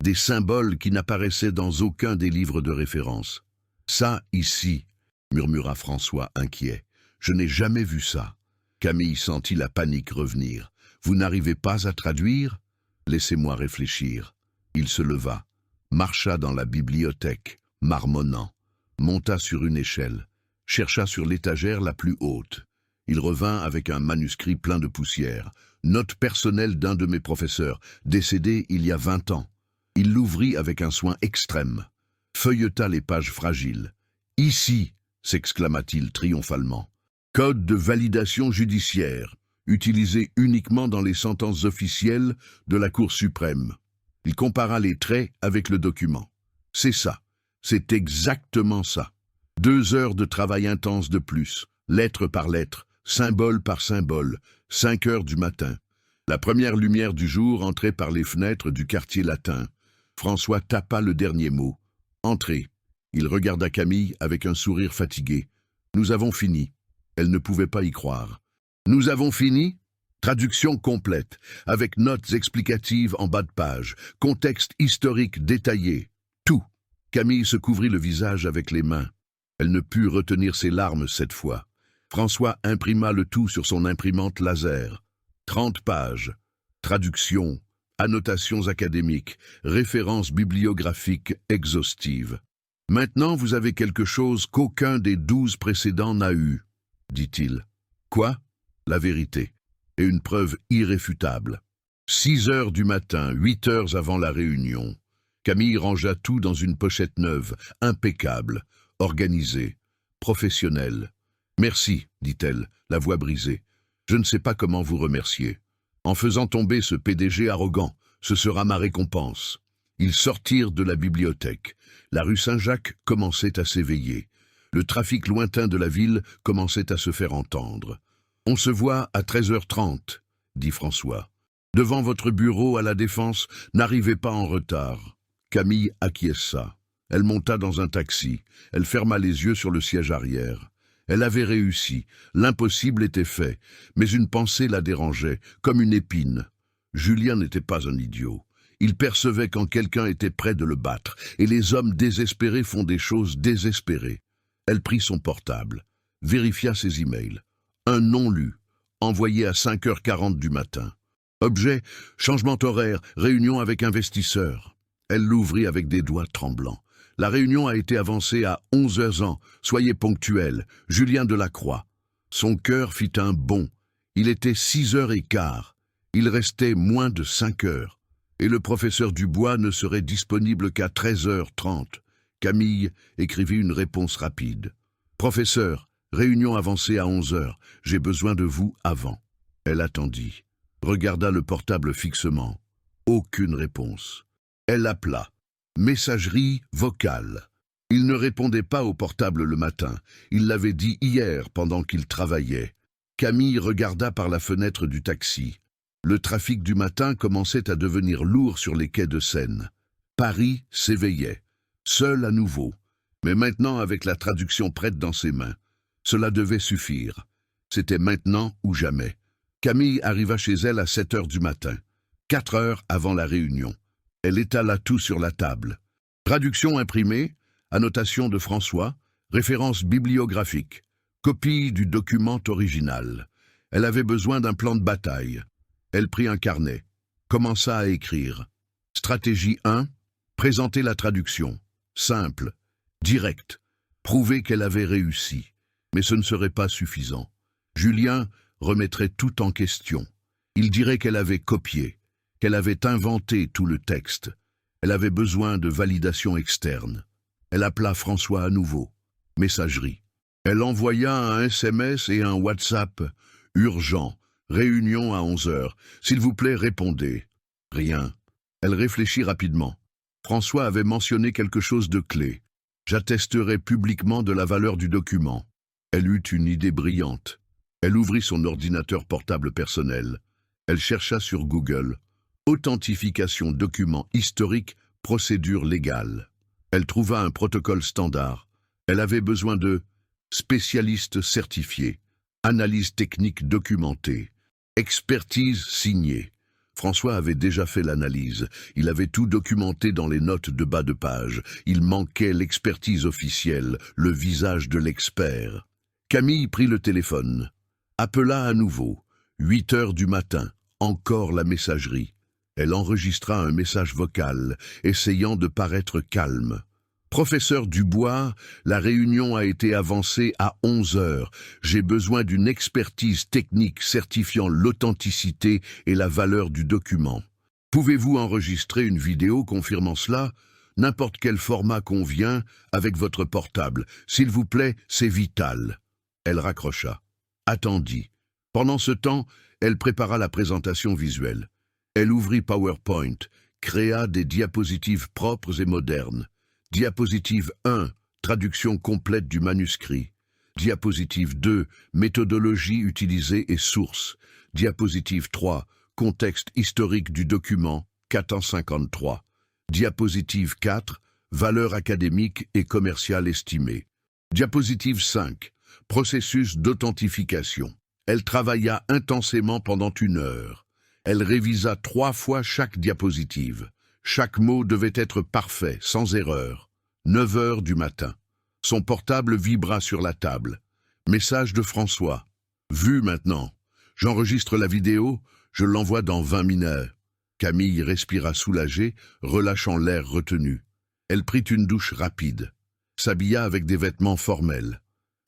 Des symboles qui n'apparaissaient dans aucun des livres de référence. « Ça, ici », murmura François inquiet. « Je n'ai jamais vu ça. » Camille sentit la panique revenir. « Vous n'arrivez pas à traduire? Laissez-moi réfléchir. » Il se leva, marcha dans la bibliothèque, marmonnant, monta sur une échelle, chercha sur l'étagère la plus haute. Il revint avec un manuscrit plein de poussière, note personnelle d'un de mes professeurs, décédé il y a 20 ans. Il l'ouvrit avec un soin extrême, feuilleta les pages fragiles. « Ici !» s'exclama-t-il triomphalement. « Code de validation judiciaire, utilisé uniquement dans les sentences officielles de la Cour suprême. » Il compara les traits avec le document. « C'est ça, c'est exactement ça. 2 heures de travail intense de plus, lettre par lettre, symbole par symbole, 5 heures du matin. La première lumière du jour entrait par les fenêtres du quartier latin. François tapa le dernier mot. « Entrez !» Il regarda Camille avec un sourire fatigué. « Nous avons fini. » Elle ne pouvait pas y croire. « Nous avons fini ?» Traduction complète, avec notes explicatives en bas de page, contexte historique détaillé. Tout. Camille se couvrit le visage avec les mains. Elle ne put retenir ses larmes cette fois. François imprima le tout sur son imprimante laser. 30 pages. Traduction, annotations académiques, références bibliographiques exhaustives. « Maintenant, vous avez quelque chose qu'aucun des 12 précédents n'a eu, » dit-il. « Quoi ? La vérité. Et une preuve irréfutable. » 6 heures du matin, 8 heures avant la réunion. Camille rangea tout dans une pochette neuve, impeccable, organisée, professionnelle. « Merci, dit-elle, la voix brisée. Je ne sais pas comment vous remercier. En faisant tomber ce PDG arrogant, ce sera ma récompense. » Ils sortirent de la bibliothèque. La rue Saint-Jacques commençait à s'éveiller. Le trafic lointain de la ville commençait à se faire entendre. « On se voit à 13h30, dit François. Devant votre bureau à la Défense, n'arrivez pas en retard. » Camille acquiesça. Elle monta dans un taxi. Elle ferma les yeux sur le siège arrière. Elle avait réussi. L'impossible était fait. Mais une pensée la dérangeait, comme une épine. Julien n'était pas un idiot. Il percevait quand quelqu'un était prêt de le battre, et les hommes désespérés font des choses désespérées. Elle prit son portable, vérifia ses emails. Un non lu, envoyé à 5h40 du matin. Objet, changement horaire, réunion avec investisseur. Elle l'ouvrit avec des doigts tremblants. La réunion a été avancée à 11h, soyez ponctuel, Julien Delacroix. Son cœur fit un bond. Il était 6h15. Il restait moins de 5 heures. Et le professeur Dubois ne serait disponible qu'à 13h30. Camille écrivit une réponse rapide. « Professeur, réunion avancée à 11h. J'ai besoin de vous avant. » Elle attendit, regarda le portable fixement. Aucune réponse. Elle appela. Messagerie vocale. Il ne répondait pas au portable le matin. Il l'avait dit hier pendant qu'il travaillait. Camille regarda par la fenêtre du taxi. Le trafic du matin commençait à devenir lourd sur les quais de Seine. Paris s'éveillait, seul à nouveau, mais maintenant avec la traduction prête dans ses mains. Cela devait suffire. C'était maintenant ou jamais. Camille arriva chez elle à 7h du matin, 4 heures avant la réunion. Elle étala tout sur la table. Traduction imprimée, annotation de François, référence bibliographique, copie du document original. Elle avait besoin d'un plan de bataille. Elle prit un carnet, commença à écrire. Stratégie 1, présenter la traduction. Simple, direct, prouver qu'elle avait réussi. Mais ce ne serait pas suffisant. Julien remettrait tout en question. Il dirait qu'elle avait copié, qu'elle avait inventé tout le texte. Elle avait besoin de validation externe. Elle appela François à nouveau. Messagerie. Elle envoya un SMS et un WhatsApp urgent, Réunion à 11 heures. S'il vous plaît, répondez. Rien. Elle réfléchit rapidement. François avait mentionné quelque chose de clé. J'attesterai publiquement de la valeur du document. Elle eut une idée brillante. Elle ouvrit son ordinateur portable personnel. Elle chercha sur Google « Authentification document historique, procédure légale ». Elle trouva un protocole standard. Elle avait besoin de « spécialiste certifié », analyse technique documentée, expertise signée. François avait déjà fait l'analyse. Il avait tout documenté dans les notes de bas de page. Il manquait l'expertise officielle, le visage de l'expert. Camille prit le téléphone. Appela à nouveau. 8 heures du matin. Encore la messagerie. Elle enregistra un message vocal, essayant de paraître calme. Professeur Dubois, la réunion a été avancée à 11 heures. J'ai besoin d'une expertise technique certifiant l'authenticité et la valeur du document. Pouvez-vous enregistrer une vidéo confirmant cela? N'importe quel format convient avec votre portable. S'il vous plaît, c'est vital. Elle raccrocha. Attendit. Pendant ce temps, elle prépara la présentation visuelle. Elle ouvrit PowerPoint, créa des diapositives propres et modernes. Diapositive 1, traduction complète du manuscrit. Diapositive 2, méthodologie utilisée et source. Diapositive 3, contexte historique du document, 453. Diapositive 4, valeur académique et commerciale estimée. Diapositive 5, processus d'authentification. Elle travailla intensément pendant 1 heure. Elle révisa 3 fois chaque diapositive. Chaque mot devait être parfait, sans erreur. 9 heures du matin. Son portable vibra sur la table. Message de François. Vu maintenant. J'enregistre la vidéo, je l'envoie dans 20 minutes. Camille respira soulagée, relâchant l'air retenu. Elle prit une douche rapide. S'habilla avec des vêtements formels.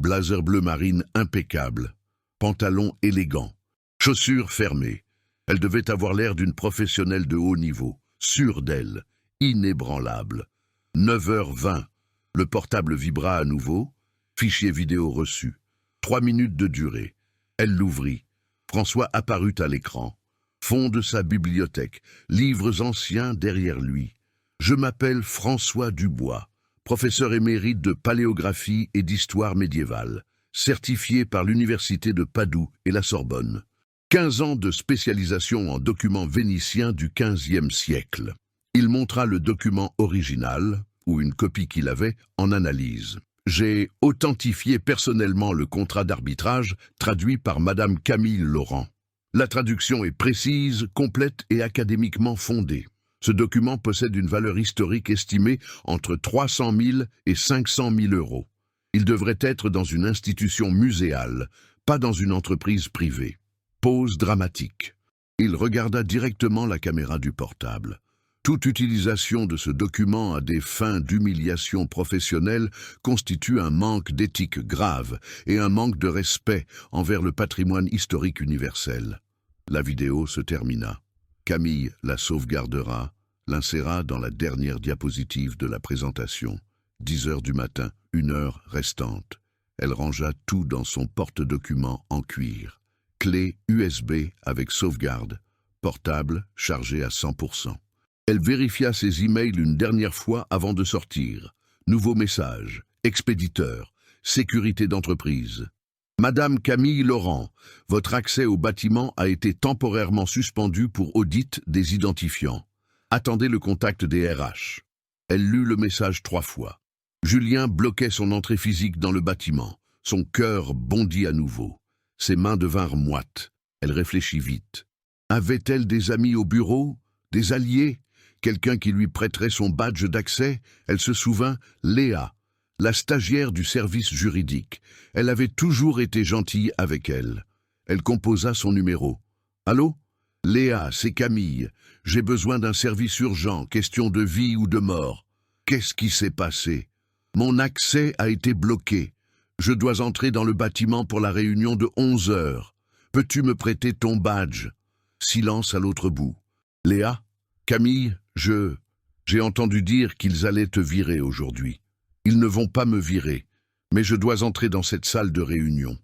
Blazer bleu marine impeccable. Pantalon élégant. Chaussures fermées. Elle devait avoir l'air d'une professionnelle de haut niveau. Sûre d'elle, inébranlable. 9h20, le portable vibra à nouveau, fichier vidéo reçu. 3 minutes de durée. Elle l'ouvrit. François apparut à l'écran. Fond de sa bibliothèque, livres anciens derrière lui. Je m'appelle François Dubois, professeur émérite de paléographie et d'histoire médiévale, certifié par l'université de Padoue et la Sorbonne. 15 ans de spécialisation en documents vénitiens du XVe siècle. Il montra le document original, ou une copie qu'il avait, en analyse. J'ai authentifié personnellement le contrat d'arbitrage traduit par Madame Camille Laurent. La traduction est précise, complète et académiquement fondée. Ce document possède une valeur historique estimée entre 300 000 et 500 000 euros. Il devrait être dans une institution muséale, pas dans une entreprise privée. Pause dramatique. Il regarda directement la caméra du portable. Toute utilisation de ce document à des fins d'humiliation professionnelle constitue un manque d'éthique grave et un manque de respect envers le patrimoine historique universel. La vidéo se termina. Camille la sauvegardera, l'inséra dans la dernière diapositive de la présentation. 10 heures du matin, 1 heure restante. Elle rangea tout dans son porte-document en cuir. Clé USB avec sauvegarde, portable chargé à 100%. Elle vérifia ses emails une dernière fois avant de sortir. Nouveau message, expéditeur, sécurité d'entreprise. Madame Camille Laurent, votre accès au bâtiment a été temporairement suspendu pour audit des identifiants. Attendez le contact des RH. Elle lut le message 3 fois. Julien bloquait son entrée physique dans le bâtiment. Son cœur bondit à nouveau. Ses mains devinrent moites. Elle réfléchit vite. Avait-elle des amis au bureau? Des alliés? Quelqu'un qui lui prêterait son badge d'accès? Elle se souvint, Léa, la stagiaire du service juridique. Elle avait toujours été gentille avec elle. Elle composa son numéro. « Allô? Léa, c'est Camille. J'ai besoin d'un service urgent, question de vie ou de mort. Qu'est-ce qui s'est passé? Mon accès a été bloqué. Je dois entrer dans le bâtiment pour la réunion de 11 heures. Peux-tu me prêter ton badge? » Silence à l'autre bout. « Léa? Camille, j'ai entendu dire qu'ils allaient te virer aujourd'hui. Ils ne vont pas me virer, mais je dois entrer dans cette salle de réunion.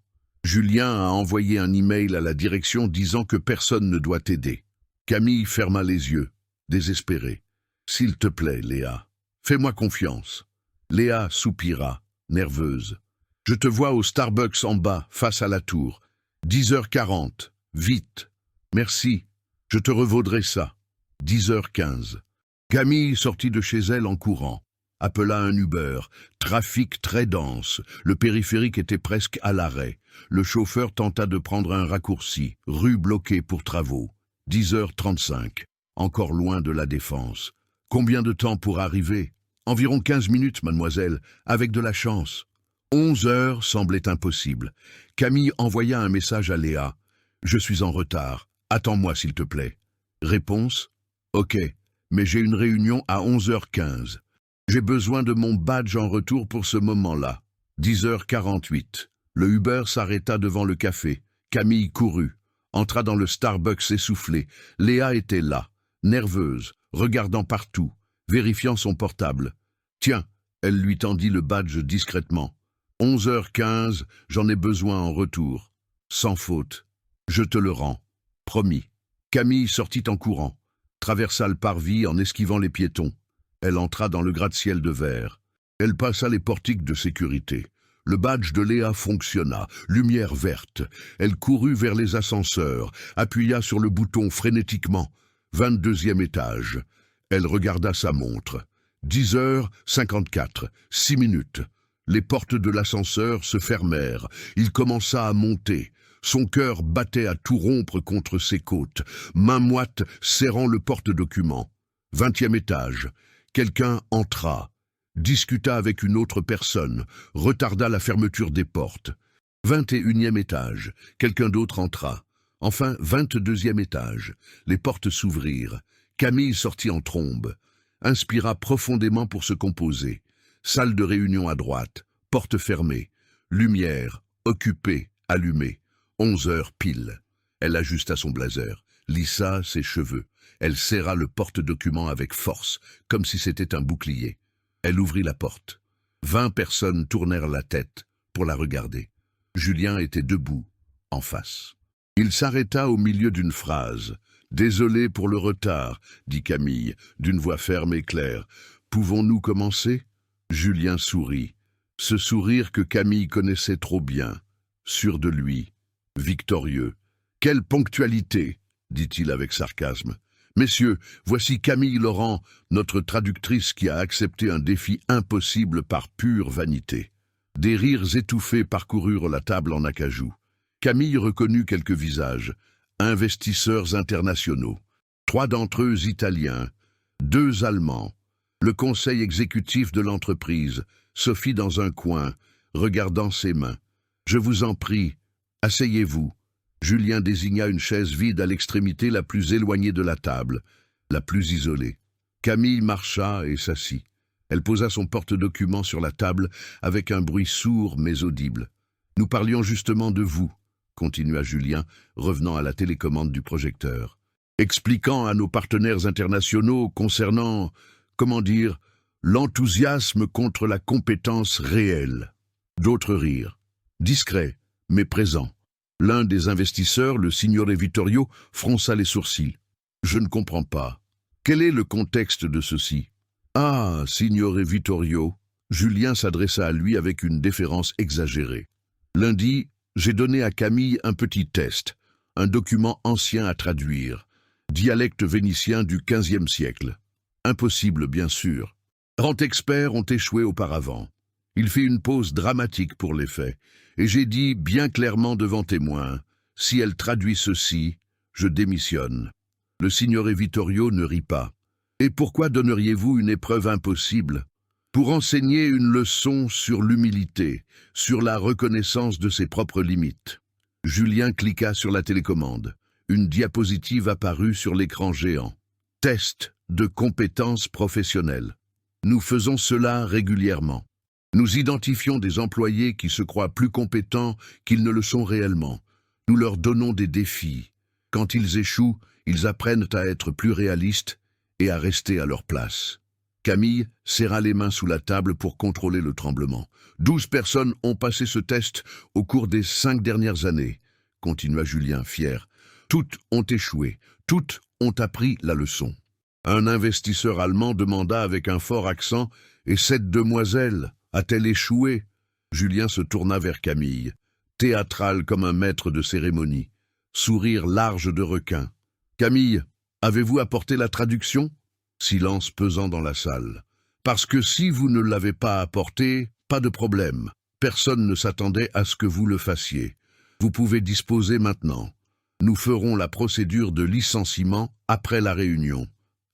Julien a envoyé un email à la direction disant que personne ne doit t'aider. Camille ferma les yeux, désespérée. « S'il te plaît, Léa, fais-moi confiance. » Léa soupira, nerveuse. « Je te vois au Starbucks en bas, face à la tour. 10h40, vite. Merci, je te revaudrai ça. 10h15. » Camille sortit de chez elle en courant. Appela un Uber. Trafic très dense. Le périphérique était presque à l'arrêt. Le chauffeur tenta de prendre un raccourci. Rue bloquée pour travaux. 10h35. Encore loin de la Défense. Combien de temps pour arriver? Environ 15 minutes, mademoiselle, avec de la chance. 11h semblait impossible. Camille envoya un message à Léa. « Je suis en retard. Attends-moi, s'il te plaît. » Réponse. « Ok, mais j'ai une réunion à 11h15. J'ai besoin de mon badge en retour pour ce moment-là. » 10h48. Le Uber s'arrêta devant le café. Camille courut, entra dans le Starbucks essoufflé. Léa était là, nerveuse, regardant partout, vérifiant son portable. « Tiens !» Elle lui tendit le badge discrètement. « 11h15, j'en ai besoin en retour. Sans faute. Je te le rends. Promis. » Camille sortit en courant, traversa le parvis en esquivant les piétons. Elle entra dans le gratte-ciel de verre. Elle passa les portiques de sécurité. Le badge de Léa fonctionna, lumière verte. Elle courut vers les ascenseurs, appuya sur le bouton frénétiquement. 22e étage. Elle regarda sa montre. 10h54, 6 minutes. Les portes de l'ascenseur se fermèrent. Il commença à monter. Son cœur battait à tout rompre contre ses côtes, main moite serrant le porte-document. 20e étage. Quelqu'un entra, discuta avec une autre personne, retarda la fermeture des portes. 21e étage. Quelqu'un d'autre entra. Enfin, 22e étage. Les portes s'ouvrirent. Camille sortit en trombe. Inspira profondément pour se composer. Salle de réunion à droite. Porte fermée. Lumière. Occupée. Allumée. 11h pile. Elle ajusta son blazer. Lissa ses cheveux. Elle serra le porte-document avec force, comme si c'était un bouclier. Elle ouvrit la porte. 20 personnes tournèrent la tête pour la regarder. Julien était debout, en face. Il s'arrêta au milieu d'une phrase. « Désolé pour le retard, » dit Camille, d'une voix ferme et claire. « Pouvons-nous commencer ?» Julien sourit. Ce sourire que Camille connaissait trop bien, sûr de lui, victorieux. « Quelle ponctualité !» dit-il avec sarcasme. « Messieurs, voici Camille Laurent, notre traductrice qui a accepté un défi impossible par pure vanité. » Des rires étouffés parcoururent la table en acajou. Camille reconnut quelques visages, investisseurs internationaux, 3 d'entre eux italiens, 2 Allemands, le conseil exécutif de l'entreprise, Sophie dans un coin, regardant ses mains. « Je vous en prie, asseyez-vous. » Julien désigna une chaise vide à l'extrémité la plus éloignée de la table, la plus isolée. Camille marcha et s'assit. Elle posa son porte-document sur la table avec un bruit sourd mais audible. « Nous parlions justement de vous, » continua Julien, revenant à la télécommande du projecteur, expliquant à nos partenaires internationaux concernant, comment dire, l'enthousiasme contre la compétence réelle. D'autres rirent, discrets, mais présents. L'un des investisseurs, le signore Vittorio, fronça les sourcils. « Je ne comprends pas. Quel est le contexte de ceci ?»« Ah, signore Vittorio !» Julien s'adressa à lui avec une déférence exagérée. « Lundi, j'ai donné à Camille un petit test, un document ancien à traduire, dialecte vénitien du XVe siècle. Impossible, bien sûr. 30 experts ont échoué auparavant. Il fit une pause dramatique pour les faits, et j'ai dit bien clairement devant témoins, « Si elle traduit ceci, je démissionne. » Le signore Vittorio ne rit pas. « Et pourquoi donneriez-vous une épreuve impossible ?» Pour enseigner une leçon sur l'humilité, sur la reconnaissance de ses propres limites. Julien cliqua sur la télécommande. Une diapositive apparut sur l'écran géant. « Test de compétences professionnelles. Nous faisons cela régulièrement. Nous identifions des employés qui se croient plus compétents qu'ils ne le sont réellement. Nous leur donnons des défis. Quand ils échouent, ils apprennent à être plus réalistes et à rester à leur place. » Camille serra les mains sous la table pour contrôler le tremblement. 12 personnes ont passé ce test au cours des 5 dernières années, continua Julien, fier. Toutes ont échoué, toutes ont appris la leçon. Un investisseur allemand demanda avec un fort accent « Et cette demoiselle, a-t-elle échoué ?» Julien se tourna vers Camille, théâtral comme un maître de cérémonie, sourire large de requin. « Camille, avez-vous apporté la traduction ?» Silence pesant dans la salle. « Parce que si vous ne l'avez pas apporté, pas de problème. Personne ne s'attendait à ce que vous le fassiez. Vous pouvez disposer maintenant. Nous ferons la procédure de licenciement après la réunion. »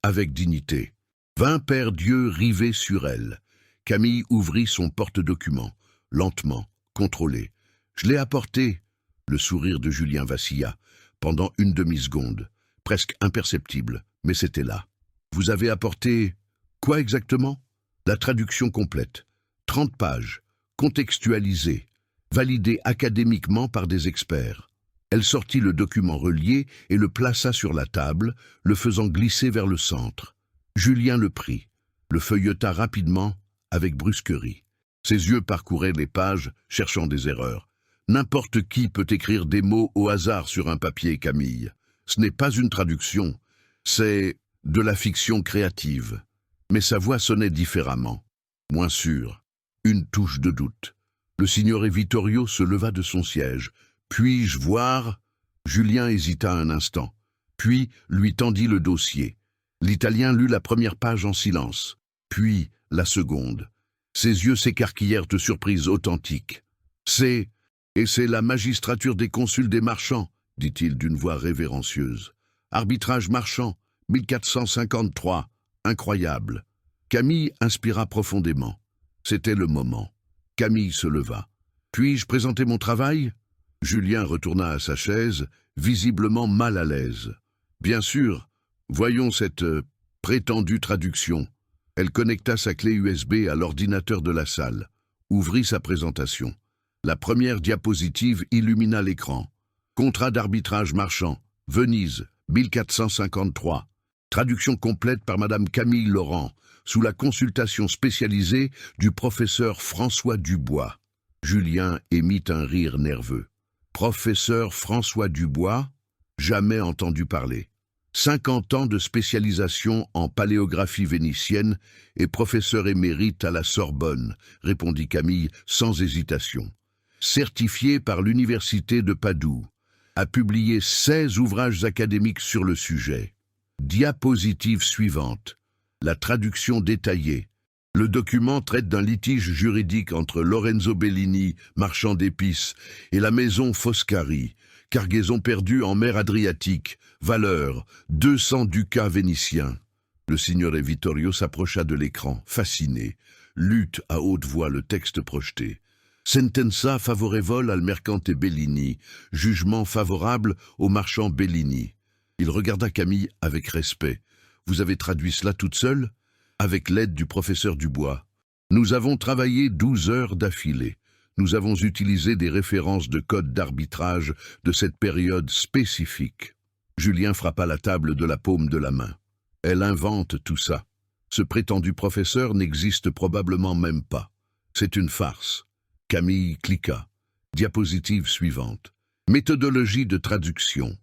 Avec dignité. 20 paires d'yeux rivés sur elle. Camille ouvrit son porte-document, lentement, contrôlé. « Je l'ai apporté. » Le sourire de Julien vacilla, pendant une demi-seconde, presque imperceptible, mais c'était là. « Vous avez apporté quoi exactement ?» La traduction complète. 30 pages, contextualisée, validée académiquement par des experts. Elle sortit le document relié et le plaça sur la table, le faisant glisser vers le centre. Julien le prit, le feuilleta rapidement, avec brusquerie. Ses yeux parcouraient les pages, cherchant des erreurs. N'importe qui peut écrire des mots au hasard sur un papier, Camille. Ce n'est pas une traduction, c'est de la fiction créative. Mais sa voix sonnait différemment, moins sûre, une touche de doute. Le signore Vittorio se leva de son siège. « Puis-je voir ?» Julien hésita un instant, puis lui tendit le dossier. L'Italien lut la première page en silence, puis la seconde. Ses yeux s'écarquillèrent de surprise authentique. « C'est la magistrature des consuls des marchands, » dit-il d'une voix révérencieuse. « Arbitrage marchand, 1453, incroyable. » Camille inspira profondément. C'était le moment. Camille se leva. « Puis-je présenter mon travail ?» Julien retourna à sa chaise, visiblement mal à l'aise. « Bien sûr, voyons cette prétendue traduction. » Elle connecta sa clé USB à l'ordinateur de la salle, ouvrit sa présentation. La première diapositive illumina l'écran. « Contrat d'arbitrage marchand, Venise, 1453. » Traduction complète par Madame Camille Laurent, sous la consultation spécialisée du professeur François Dubois. Julien émit un rire nerveux. Professeur François Dubois, jamais entendu parler. 50 ans de spécialisation en paléographie vénitienne et professeur émérite à la Sorbonne, répondit Camille sans hésitation. Certifié par l'université de Padoue, a publié 16 ouvrages académiques sur le sujet. Diapositive suivante. La traduction détaillée. Le document traite d'un litige juridique entre Lorenzo Bellini, marchand d'épices, et la maison Foscari, cargaison perdue en mer Adriatique, valeur 200 ducats vénitiens. Le signore Vittorio s'approcha de l'écran, fasciné, lut à haute voix le texte projeté. Sentenza favorevole al mercante Bellini, jugement favorable au marchand Bellini. Il regarda Camille avec respect. « Vous avez traduit cela toute seule ?» Avec l'aide du professeur Dubois. Nous avons travaillé 12 heures d'affilée. Nous avons utilisé des références de codes d'arbitrage de cette période spécifique. Julien frappa la table de la paume de la main. Elle invente tout ça. Ce prétendu professeur n'existe probablement même pas. C'est une farce. Camille cliqua. Diapositive suivante. Méthodologie de traduction.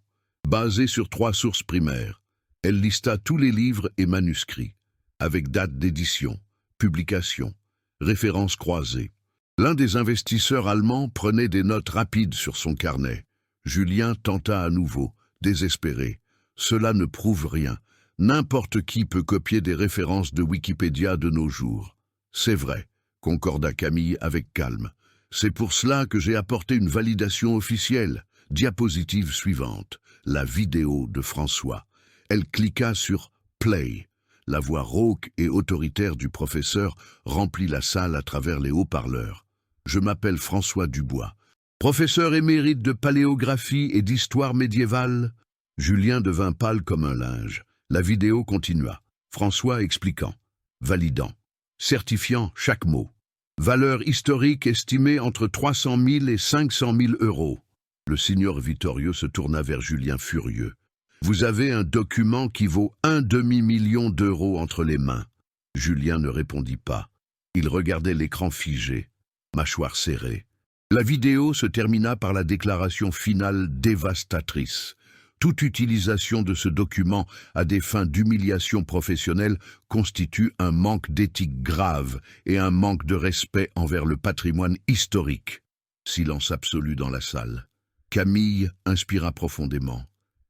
Basée sur 3 sources primaires. Elle lista tous les livres et manuscrits, avec date d'édition, publication, références croisées. L'un des investisseurs allemands prenait des notes rapides sur son carnet. Julien tenta à nouveau, désespéré. Cela ne prouve rien. N'importe qui peut copier des références de Wikipédia de nos jours. C'est vrai, concorda Camille avec calme. C'est pour cela que j'ai apporté une validation officielle. Diapositive suivante. La vidéo de François. Elle cliqua sur « Play ». La voix rauque et autoritaire du professeur remplit la salle à travers les haut-parleurs. « Je m'appelle François Dubois. Professeur émérite de paléographie et d'histoire médiévale ?» Julien devint pâle comme un linge. La vidéo continua. François expliquant, validant, certifiant chaque mot. Valeur historique estimée entre 300 000 et 500 000 euros. Le signor Vittorio se tourna vers Julien furieux. Vous avez un document qui vaut 1 demi-million d'euros entre les mains. Julien ne répondit pas. Il regardait l'écran figé, mâchoire serrée. La vidéo se termina par la déclaration finale dévastatrice. Toute utilisation de ce document à des fins d'humiliation professionnelle constitue un manque d'éthique grave et un manque de respect envers le patrimoine historique. Silence absolu dans la salle. Camille inspira profondément.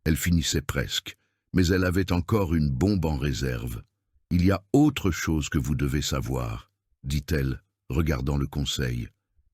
Elle finissait presque, mais elle avait encore une bombe en réserve. « Il y a autre chose que vous devez savoir », dit-elle, regardant le conseil.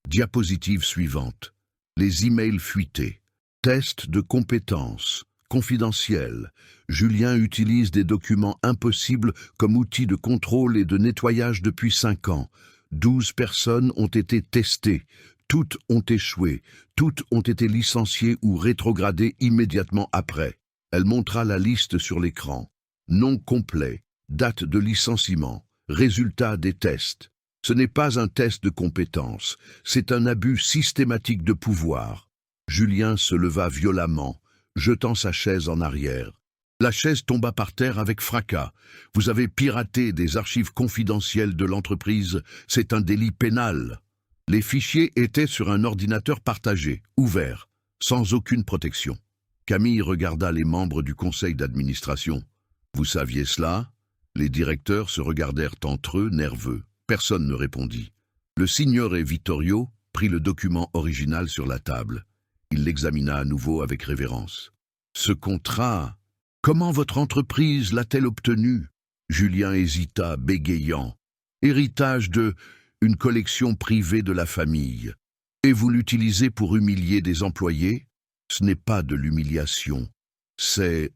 Diapositive suivante. Les emails fuités. Test de compétences. Confidentiel. Julien utilise des documents impossibles comme outil de contrôle et de nettoyage depuis 5 ans. 12 personnes ont été testées. Toutes ont échoué. Toutes ont été licenciées ou rétrogradées immédiatement après. Elle montra la liste sur l'écran. Nom complet. Date de licenciement. Résultat des tests. Ce n'est pas un test de compétence. C'est un abus systématique de pouvoir. Julien se leva violemment, jetant sa chaise en arrière. La chaise tomba par terre avec fracas. « Vous avez piraté des archives confidentielles de l'entreprise. C'est un délit pénal. » Les fichiers étaient sur un ordinateur partagé, ouvert, sans aucune protection. Camille regarda les membres du conseil d'administration. « Vous saviez cela ?» Les directeurs se regardèrent entre eux, nerveux. Personne ne répondit. Le signore Vittorio prit le document original sur la table. Il l'examina à nouveau avec révérence. « Ce contrat, comment votre entreprise l'a-t-elle obtenu ?» Julien hésita, bégayant. « Héritage de une collection privée de la famille. Et vous l'utilisez pour humilier des employés ? Ce n'est pas de l'humiliation. C'est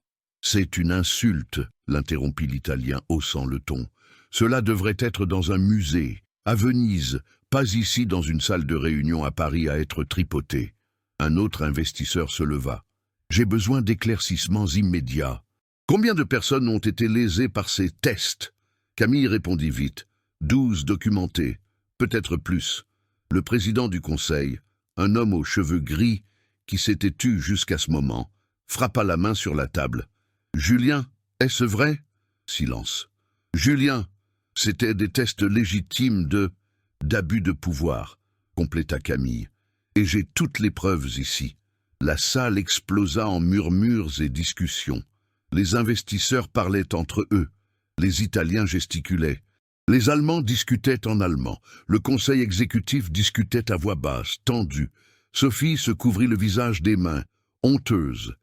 une insulte, l'interrompit l'Italien, haussant le ton. Cela devrait être dans un musée, à Venise, pas ici dans une salle de réunion à Paris à être tripoté. » Un autre investisseur se leva. « J'ai besoin d'éclaircissements immédiats. Combien de personnes ont été lésées par ces tests ?» Camille répondit vite. 12 documentés, peut-être plus. Le président du conseil, un homme aux cheveux gris, qui s'était tu jusqu'à ce moment, frappa la main sur la table. « Julien, est-ce vrai ?» Silence. « Julien, c'était des tests légitimes d'abus de pouvoir, » compléta Camille. « Et j'ai toutes les preuves ici. » La salle explosa en murmures et discussions. Les investisseurs parlaient entre eux. Les Italiens gesticulaient. Les Allemands discutaient en allemand. Le conseil exécutif discutait à voix basse, tendu. Sophie se couvrit le visage des mains, honteuse.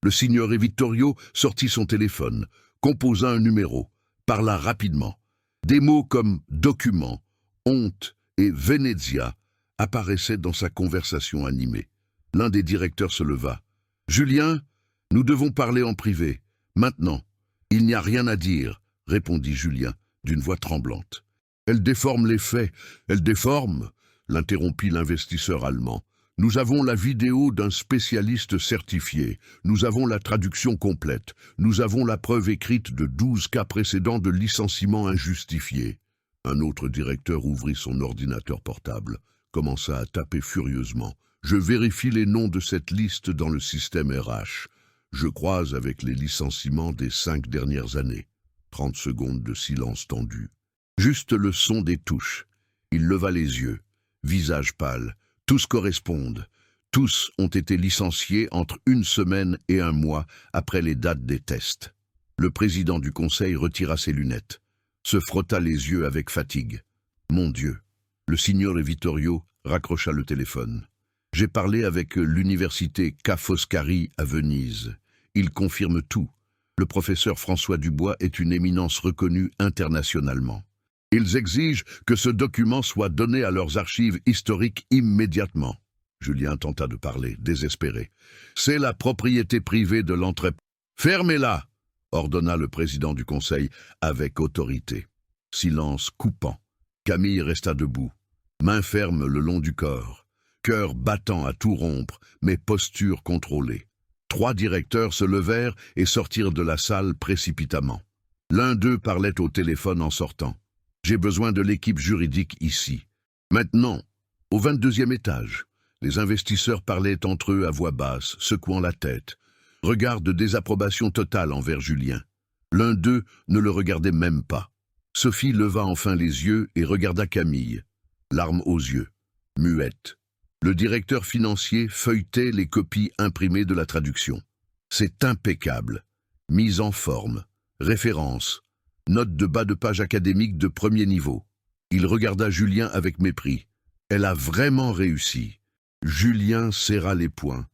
Le signore Vittorio sortit son téléphone, composa un numéro, parla rapidement. Des mots comme « document »,« honte » et « Venezia » apparaissaient dans sa conversation animée. L'un des directeurs se leva. « Julien, nous devons parler en privé. Maintenant. »« Il n'y a rien à dire, » répondit Julien, d'une voix tremblante. « Elle déforme les faits. Elle déforme » l'interrompit l'investisseur allemand. « Nous avons la vidéo d'un spécialiste certifié. Nous avons la traduction complète. Nous avons la preuve écrite de 12 cas précédents de licenciements injustifiés. » Un autre directeur ouvrit son ordinateur portable, commença à taper furieusement. « Je vérifie les noms de cette liste dans le système RH. Je croise avec les licenciements des 5 dernières années. » 30 secondes de silence tendu. Juste le son des touches. Il leva les yeux. Visage pâle. Tous correspondent. Tous ont été licenciés entre 1 semaine et 1 mois après les dates des tests. Le président du conseil retira ses lunettes. Se frotta les yeux avec fatigue. « Mon Dieu !» Le signore Vittorio raccrocha le téléphone. « J'ai parlé avec l'université Ca' Foscari à Venise. Il confirme tout. Le professeur François Dubois est une éminence reconnue internationalement. Ils exigent que ce document soit donné à leurs archives historiques immédiatement. » Julien tenta de parler, désespéré. « C'est la propriété privée de l'entreprise. »« Fermez-la !» ordonna le président du conseil avec autorité. Silence coupant. Camille resta debout, main ferme le long du corps, cœur battant à tout rompre, mais posture contrôlée. 3 directeurs se levèrent et sortirent de la salle précipitamment. L'un d'eux parlait au téléphone en sortant. « J'ai besoin de l'équipe juridique ici. » Maintenant, au 22e étage, les investisseurs parlaient entre eux à voix basse, secouant la tête. Regard de désapprobation totale envers Julien. L'un d'eux ne le regardait même pas. Sophie leva enfin les yeux et regarda Camille, larmes aux yeux, muette. Le directeur financier feuilletait les copies imprimées de la traduction. C'est impeccable. Mise en forme, référence, note de bas de page académique de premier niveau. Il regarda Julien avec mépris. Elle a vraiment réussi. Julien serra les poings.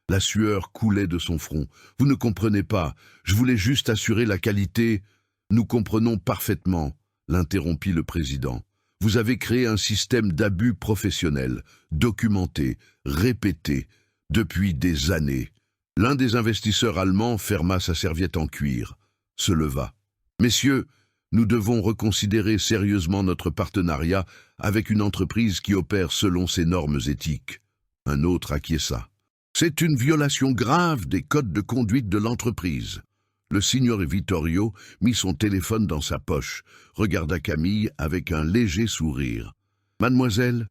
La sueur coulait de son front. Vous ne comprenez pas, je voulais juste assurer la qualité. Nous comprenons parfaitement, l'interrompit le président. Vous avez créé un système d'abus professionnel, documenté, répété, depuis des années. L'un des investisseurs allemands ferma sa serviette en cuir, se leva. Messieurs, nous devons reconsidérer sérieusement notre partenariat avec une entreprise qui opère selon ses normes éthiques. Un autre acquiesça. C'est une violation grave des codes de conduite de l'entreprise. Le signor Vittorio mit son téléphone dans sa poche, regarda Camille avec un léger sourire. « Mademoiselle,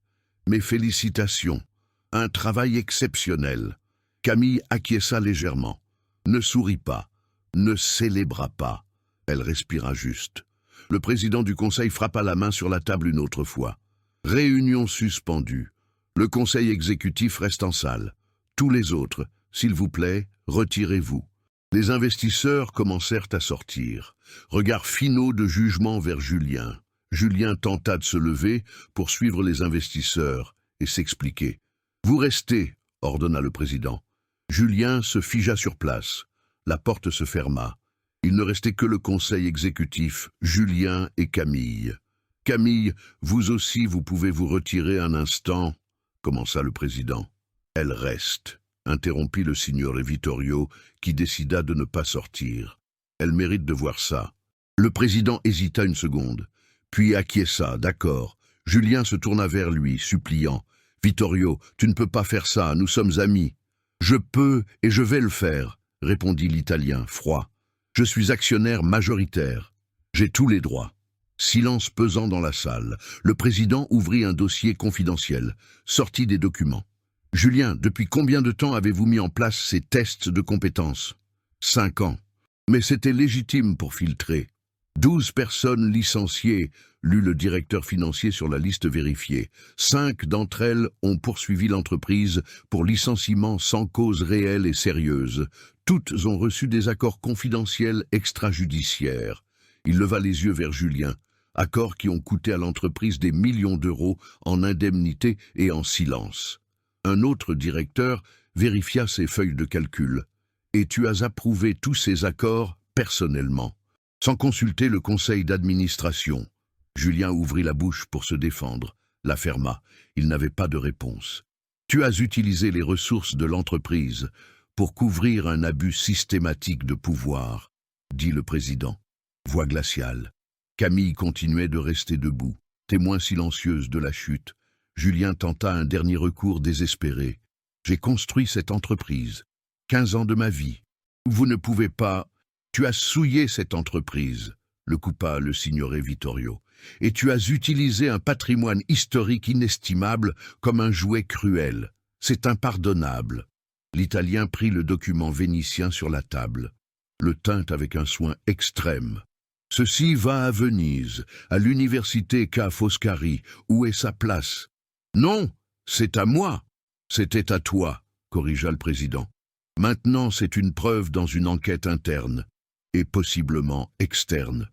mes félicitations. Un travail exceptionnel. » Camille acquiesça légèrement. Ne sourit pas, ne célébra pas. Elle respira juste. Le président du conseil frappa la main sur la table une autre fois. Réunion suspendue. Le conseil exécutif reste en salle. Tous les autres, s'il vous plaît, retirez-vous. Les investisseurs commencèrent à sortir. Regard finaux de jugement vers Julien. Julien tenta de se lever pour suivre les investisseurs et s'expliquer. « Vous restez », ordonna le président. Julien se figea sur place. La porte se ferma. Il ne restait que le conseil exécutif, Julien et Camille. « Camille, vous aussi vous pouvez vous retirer un instant », commença le président. « Elle reste », interrompit le signor Vittorio, qui décida de ne pas sortir. « Elle mérite de voir ça. » Le président hésita une seconde, puis acquiesça, d'accord. Julien se tourna vers lui, suppliant. « Vittorio, tu ne peux pas faire ça, nous sommes amis. »« Je peux et je vais le faire, » répondit l'Italien, froid. « Je suis actionnaire majoritaire. J'ai tous les droits. » Silence pesant dans la salle. Le président ouvrit un dossier confidentiel, sortit des documents. « Julien, depuis combien de temps avez-vous mis en place ces tests de compétences ?»« 5 ans. Mais c'était légitime pour filtrer. 12 personnes licenciées, lut le directeur financier sur la liste vérifiée. 5 d'entre elles ont poursuivi l'entreprise pour licenciement sans cause réelle et sérieuse. Toutes ont reçu des accords confidentiels extrajudiciaires. » Il leva les yeux vers Julien. Accords qui ont coûté à l'entreprise des millions d'euros en indemnités et en silence. Un autre directeur vérifia ses feuilles de calcul. « Et tu as approuvé tous ces accords personnellement, sans consulter le conseil d'administration. » Julien ouvrit la bouche pour se défendre, la ferma. Il n'avait pas de réponse. « Tu as utilisé les ressources de l'entreprise pour couvrir un abus systématique de pouvoir, » dit le président. Voix glaciale. Camille continuait de rester debout, témoin silencieuse de la chute. Julien tenta un dernier recours désespéré. « J'ai construit cette entreprise. 15 ans de ma vie. Vous ne pouvez pas... Tu as souillé cette entreprise, » le coupa le signor Vittorio. « Et tu as utilisé un patrimoine historique inestimable comme un jouet cruel. C'est impardonnable. » L'Italien prit le document vénitien sur la table, le tint avec un soin extrême. « Ceci va à Venise, à l'université Ca' Foscari. Où est sa place ?»« Non, c'est à moi. »« C'était à toi, » corrigea le président. « Maintenant, c'est une preuve dans une enquête interne, et possiblement externe. »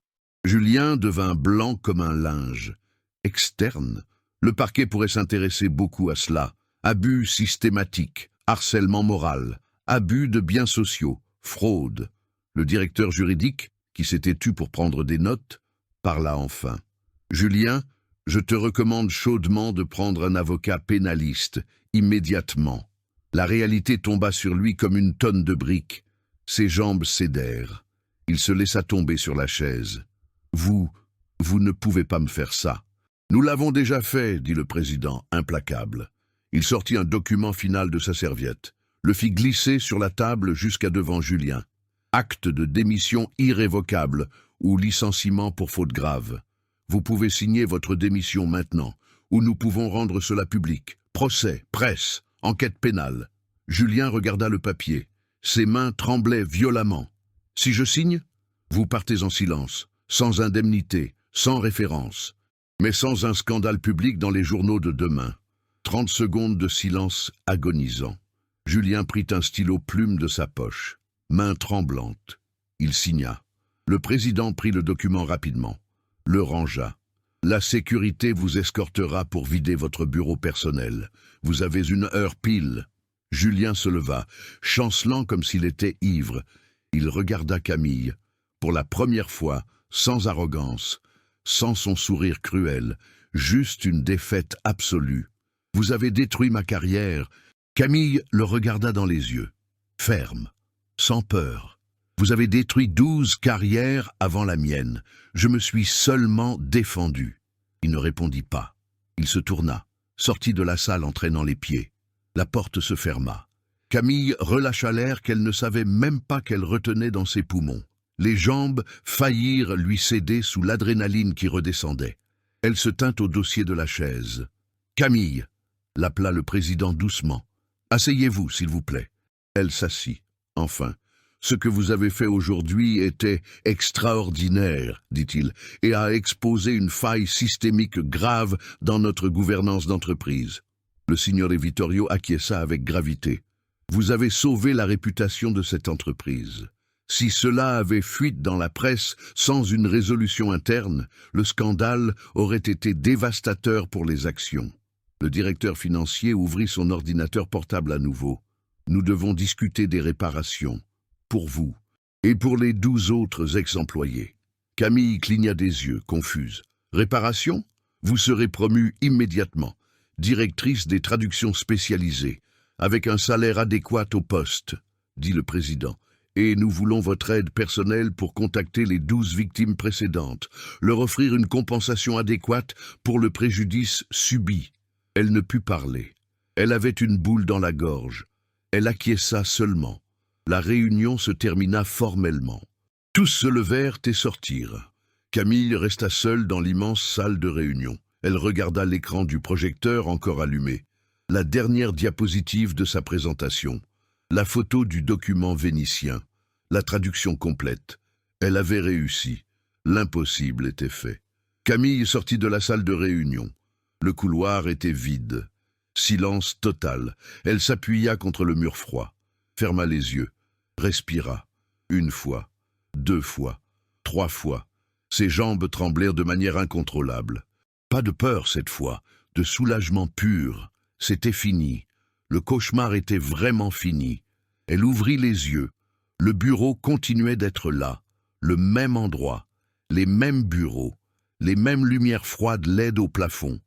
Julien devint blanc comme un linge. Externe? Le parquet pourrait s'intéresser beaucoup à cela. Abus systématique, harcèlement moral, abus de biens sociaux, fraude. Le directeur juridique, qui s'était tu pour prendre des notes, parla enfin. « Julien, je te recommande chaudement de prendre un avocat pénaliste, immédiatement. » La réalité tomba sur lui comme une tonne de briques. Ses jambes cédèrent. Il se laissa tomber sur la chaise. « Vous ne pouvez pas me faire ça. »« Nous l'avons déjà fait, » dit le président, implacable. Il sortit un document final de sa serviette, le fit glisser sur la table jusqu'à devant Julien. Acte de démission irrévocable ou licenciement pour faute grave. Vous pouvez signer votre démission maintenant, ou nous pouvons rendre cela public. Procès, presse, enquête pénale. Julien regarda le papier. Ses mains tremblaient violemment. Si je signe, vous partez en silence, sans indemnité, sans référence, mais sans un scandale public dans les journaux de demain. 30 secondes de silence agonisant. Julien prit un stylo plume de sa poche. Main tremblante. Il signa. Le président prit le document rapidement. Le rangea. La sécurité vous escortera pour vider votre bureau personnel. Vous avez 1 heure pile. Julien se leva, chancelant comme s'il était ivre. Il regarda Camille. Pour la première fois, sans arrogance, sans son sourire cruel, juste une défaite absolue. Vous avez détruit ma carrière. Camille le regarda dans les yeux, ferme, sans peur. Vous avez détruit 12 carrières avant la mienne. Je me suis seulement défendu. Il ne répondit pas. Il se tourna, sortit de la salle en traînant les pieds. La porte se ferma. Camille relâcha l'air qu'elle ne savait même pas qu'elle retenait dans ses poumons. Les jambes faillirent lui céder sous l'adrénaline qui redescendait. Elle se tint au dossier de la chaise. « Camille !» l'appela le président doucement. « Asseyez-vous, s'il vous plaît. » Elle s'assit. « Enfin, ce que vous avez fait aujourd'hui était extraordinaire, dit-il, et a exposé une faille systémique grave dans notre gouvernance d'entreprise. » Le signore Vittorio acquiesça avec gravité. « Vous avez sauvé la réputation de cette entreprise. Si cela avait fuite dans la presse sans une résolution interne, le scandale aurait été dévastateur pour les actions. » Le directeur financier ouvrit son ordinateur portable à nouveau. « Nous devons discuter des réparations. Pour vous et pour les 12 autres ex-employés. » Camille cligna des yeux, confuse. « Réparation ? Vous serez promue immédiatement, directrice des traductions spécialisées, avec un salaire adéquat au poste, » dit le président. « Et nous voulons votre aide personnelle pour contacter les 12 victimes précédentes, leur offrir une compensation adéquate pour le préjudice subi. » Elle ne put parler. Elle avait une boule dans la gorge. Elle acquiesça seulement. La réunion se termina formellement. Tous se levèrent et sortirent. Camille resta seule dans l'immense salle de réunion. Elle regarda l'écran du projecteur encore allumé. La dernière diapositive de sa présentation. La photo du document vénitien. La traduction complète. Elle avait réussi. L'impossible était fait. Camille sortit de la salle de réunion. Le couloir était vide. Silence total. Elle s'appuya contre le mur froid. Ferma les yeux. Respira. 1 fois. 2 fois. 3 fois. Ses jambes tremblèrent de manière incontrôlable. Pas de peur cette fois, de soulagement pur. C'était fini. Le cauchemar était vraiment fini. Elle ouvrit les yeux. Le bureau continuait d'être là. Le même endroit. Les mêmes bureaux. Les mêmes lumières froides laides au plafond.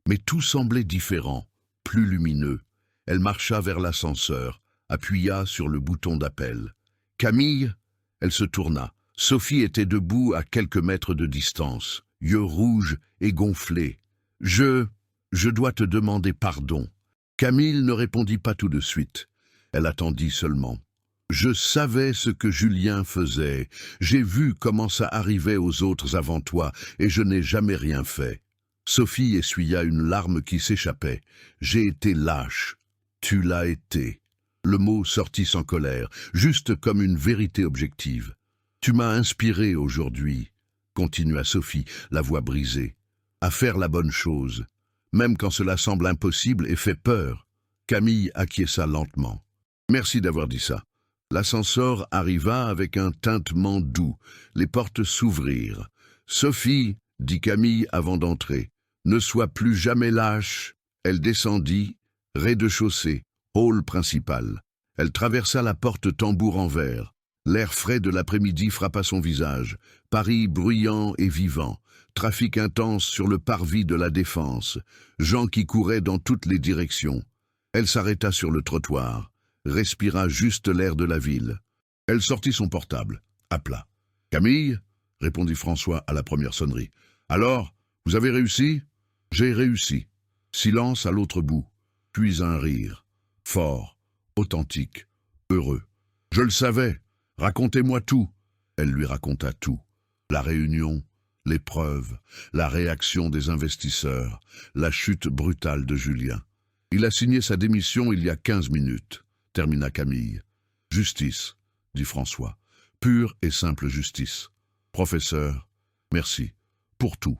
Mais tout semblait différent, plus lumineux. Elle marcha vers l'ascenseur, appuya sur le bouton d'appel. « Camille ?» Elle se tourna. Sophie était debout à quelques mètres de distance, yeux rouges et gonflés. « Je dois te demander pardon. » Camille ne répondit pas tout de suite. Elle attendit seulement. « Je savais ce que Julien faisait. J'ai vu comment ça arrivait aux autres avant toi, et je n'ai jamais rien fait. » Sophie essuya une larme qui s'échappait. « J'ai été lâche. Tu l'as été. » Le mot sortit sans colère, juste comme une vérité objective. « Tu m'as inspiré aujourd'hui, » continua Sophie, la voix brisée, « à faire la bonne chose, même quand cela semble impossible et fait peur. » Camille acquiesça lentement. « Merci d'avoir dit ça. » L'ascenseur arriva avec un tintement doux. Les portes s'ouvrirent. « Sophie, » dit Camille avant d'entrer, « ne sois plus jamais lâche. » Elle descendit, rez-de-chaussée, hall principal. Elle traversa la porte tambour en verre. L'air frais de l'après-midi frappa son visage. Paris bruyant et vivant. Trafic intense sur le parvis de la Défense. Gens qui couraient dans toutes les directions. Elle s'arrêta sur le trottoir. Respira juste l'air de la ville. Elle sortit son portable. Appela. « Camille ?» répondit François à la première sonnerie. « Alors, vous avez réussi ?»« J'ai réussi. » Silence à l'autre bout. Puis un rire. Fort, authentique, heureux. « Je le savais. Racontez-moi tout. » Elle lui raconta tout. La réunion, l'épreuve, la réaction des investisseurs, la chute brutale de Julien. « Il a signé sa démission il y a 15 minutes, » termina Camille. « Justice, » dit François. « Pure et simple justice. Professeur, merci. pour tout.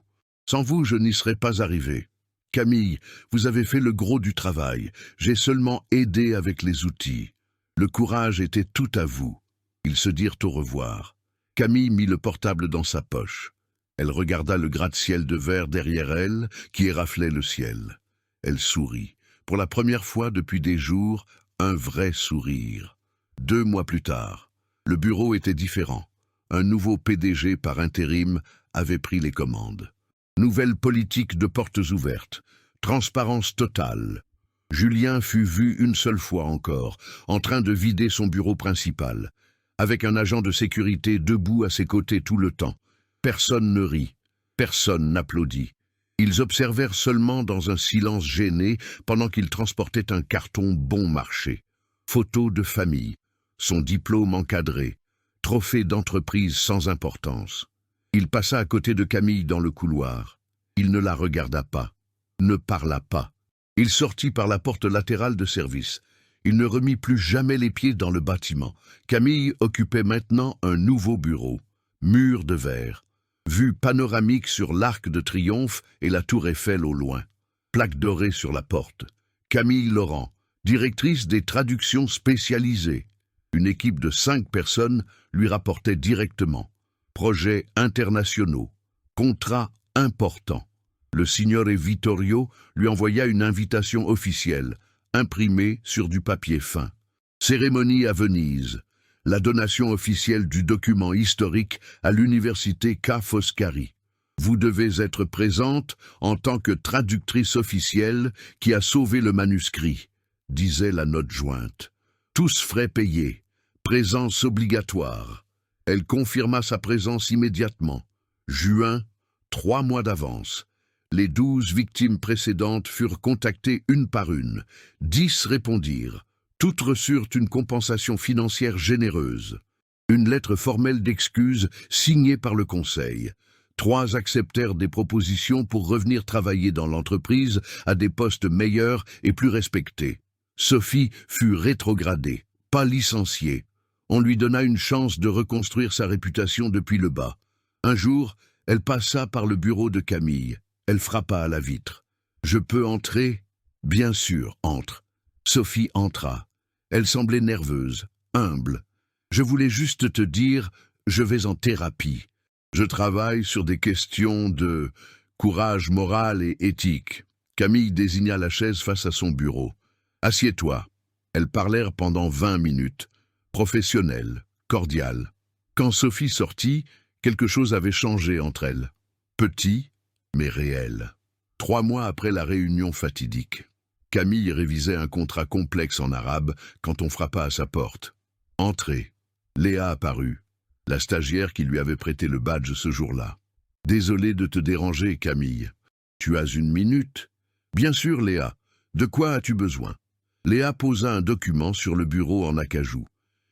Sans vous, je n'y serais pas arrivé. Camille, vous avez fait le gros du travail. J'ai seulement aidé avec les outils. Le courage était tout à vous. » Ils se dirent au revoir. Camille mit le portable dans sa poche. Elle regarda le gratte-ciel de verre derrière elle, qui éraflait le ciel. Elle sourit. Pour la première fois depuis des jours, un vrai sourire. 2 mois plus tard, le bureau était différent. Un nouveau PDG par intérim avait pris les commandes. Nouvelle politique de portes ouvertes. Transparence totale. Julien fut vu une seule fois encore, en train de vider son bureau principal, avec un agent de sécurité debout à ses côtés tout le temps. Personne ne rit, personne n'applaudit. Ils observèrent seulement dans un silence gêné pendant qu'il transportait un carton bon marché. Photo de famille, son diplôme encadré, trophée d'entreprise sans importance. Il passa à côté de Camille dans le couloir. Il ne la regarda pas, ne parla pas. Il sortit par la porte latérale de service. Il ne remit plus jamais les pieds dans le bâtiment. Camille occupait maintenant un nouveau bureau, mur de verre, vue panoramique sur l'Arc de Triomphe et la Tour Eiffel au loin. Plaque dorée sur la porte. Camille Laurent, directrice des traductions spécialisées. Une équipe de 5 personnes lui rapportait directement. Projets internationaux. Contrats importants. Le signore Vittorio lui envoya une invitation officielle, imprimée sur du papier fin. Cérémonie à Venise. La donation officielle du document historique à l'université Ca' Foscari. Vous devez être présente en tant que traductrice officielle qui a sauvé le manuscrit, disait la note jointe. Tous frais payés. Présence obligatoire. Elle confirma sa présence immédiatement. Juin, 3 mois d'avance. Les 12 victimes précédentes furent contactées une par une. 10 répondirent. Toutes reçurent une compensation financière généreuse. Une lettre formelle d'excuses signée par le Conseil. 3 acceptèrent des propositions pour revenir travailler dans l'entreprise à des postes meilleurs et plus respectés. Sophie fut rétrogradée, pas licenciée. On lui donna une chance de reconstruire sa réputation depuis le bas. Un jour, elle passa par le bureau de Camille. Elle frappa à la vitre. « Je peux entrer ?» ?»« Bien sûr, entre. » Sophie entra. Elle semblait nerveuse, humble. « Je voulais juste te dire, je vais en thérapie. Je travaille sur des questions de courage moral et éthique. » Camille désigna la chaise face à son bureau. « Assieds-toi. » Elles parlèrent pendant 20 minutes. Professionnelle, cordiale. Quand Sophie sortit, quelque chose avait changé entre elles. Petit, mais réel. 3 mois après la réunion fatidique. Camille révisait un contrat complexe en arabe quand on frappa à sa porte. « Entrez. » Léa apparut, la stagiaire qui lui avait prêté le badge ce jour-là. « Désolé de te déranger, Camille. Tu as 1 minute ?»« Bien sûr, Léa. De quoi as-tu besoin ?» Léa posa un document sur le bureau en acajou.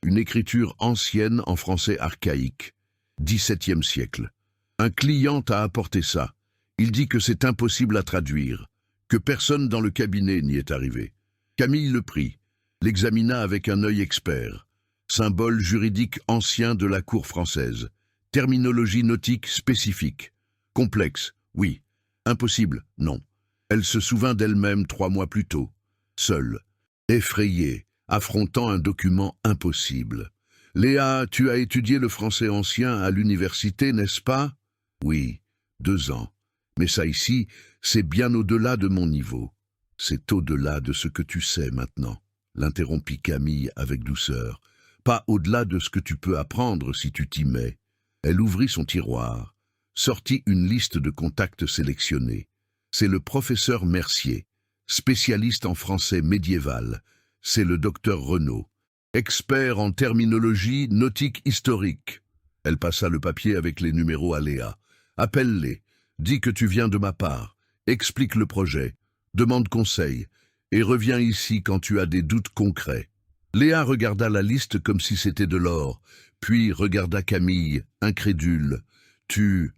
Une écriture ancienne en français archaïque. 17e siècle. Un client t'a apporté ça. Il dit que c'est impossible à traduire, que personne dans le cabinet n'y est arrivé. Camille le prit, l'examina avec un œil expert. Symbole juridique ancien de la cour française. Terminologie nautique spécifique. Complexe, oui. Impossible, non. Elle se souvint d'elle-même 3 mois plus tôt. Seule, effrayée, affrontant un document impossible. « Léa, tu as étudié le français ancien à l'université, n'est-ce pas ?»« Oui, 2 ans. Mais ça ici, c'est bien au-delà de mon niveau. C'est au-delà de ce que tu sais maintenant, » l'interrompit Camille avec douceur. « Pas au-delà de ce que tu peux apprendre si tu t'y mets. » Elle ouvrit son tiroir, sortit une liste de contacts sélectionnés. C'est le professeur Mercier, spécialiste en français médiéval. C'est le docteur Renaud, expert en terminologie nautique historique. Elle passa le papier avec les numéros à Léa. « Appelle-les. Dis que tu viens de ma part, explique le projet, demande conseil, et reviens ici quand tu as des doutes concrets. » Léa regarda la liste comme si c'était de l'or, puis regarda Camille, incrédule. « Tu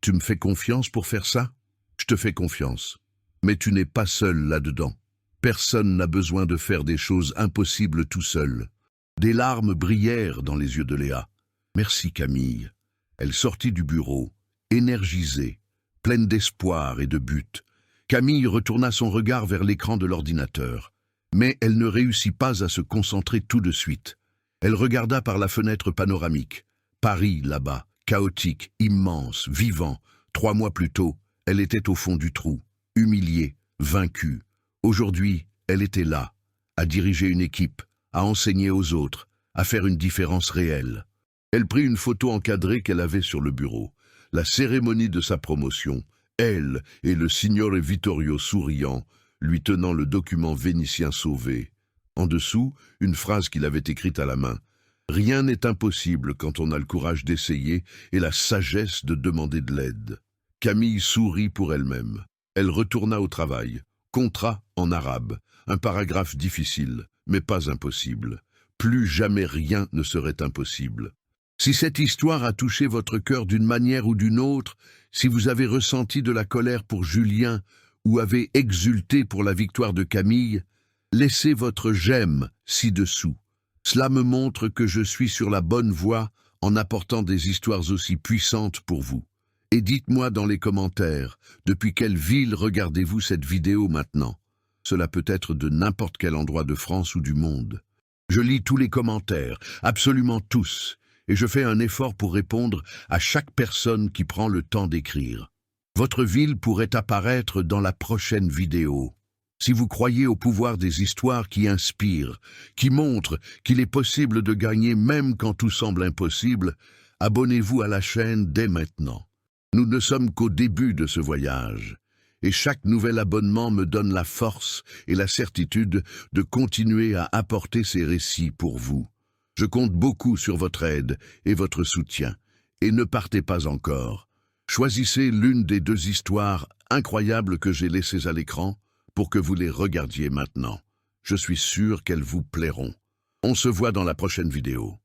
me fais confiance pour faire ça ?»« Je te fais confiance. Mais tu n'es pas seul là-dedans. Personne n'a besoin de faire des choses impossibles tout seul. » Des larmes brillèrent dans les yeux de Léa. « Merci Camille. » Elle sortit du bureau, énergisée. pleine d'espoir et de but. Camille retourna son regard vers l'écran de l'ordinateur. Mais elle ne réussit pas à se concentrer tout de suite. Elle regarda par la fenêtre panoramique. Paris, là-bas, chaotique, immense, vivant. 3 mois plus tôt, elle était au fond du trou, humiliée, vaincue. Aujourd'hui, elle était là, à diriger une équipe, à enseigner aux autres, à faire une différence réelle. Elle prit une photo encadrée qu'elle avait sur le bureau. La cérémonie de sa promotion, elle et le signore Vittorio souriant, lui tenant le document vénitien sauvé. En dessous, une phrase qu'il avait écrite à la main. « Rien n'est impossible quand on a le courage d'essayer et la sagesse de demander de l'aide. » Camille sourit pour elle-même. Elle retourna au travail. Contrat en arabe. Un paragraphe difficile, mais pas impossible. Plus jamais rien ne serait impossible. Si cette histoire a touché votre cœur d'une manière ou d'une autre, si vous avez ressenti de la colère pour Julien ou avez exulté pour la victoire de Camille, laissez votre j'aime ci-dessous. Cela me montre que je suis sur la bonne voie en apportant des histoires aussi puissantes pour vous. Et dites-moi dans les commentaires, depuis quelle ville regardez-vous cette vidéo maintenant? Cela peut être de n'importe quel endroit de France ou du monde. Je lis tous les commentaires, absolument tous, et je fais un effort pour répondre à chaque personne qui prend le temps d'écrire. Votre ville pourrait apparaître dans la prochaine vidéo. Si vous croyez au pouvoir des histoires qui inspirent, qui montrent qu'il est possible de gagner même quand tout semble impossible, abonnez-vous à la chaîne dès maintenant. Nous ne sommes qu'au début de ce voyage, et chaque nouvel abonnement me donne la force et la certitude de continuer à apporter ces récits pour vous. Je compte beaucoup sur votre aide et votre soutien, et ne partez pas encore. Choisissez l'une des 2 histoires incroyables que j'ai laissées à l'écran pour que vous les regardiez maintenant. Je suis sûr qu'elles vous plairont. On se voit dans la prochaine vidéo.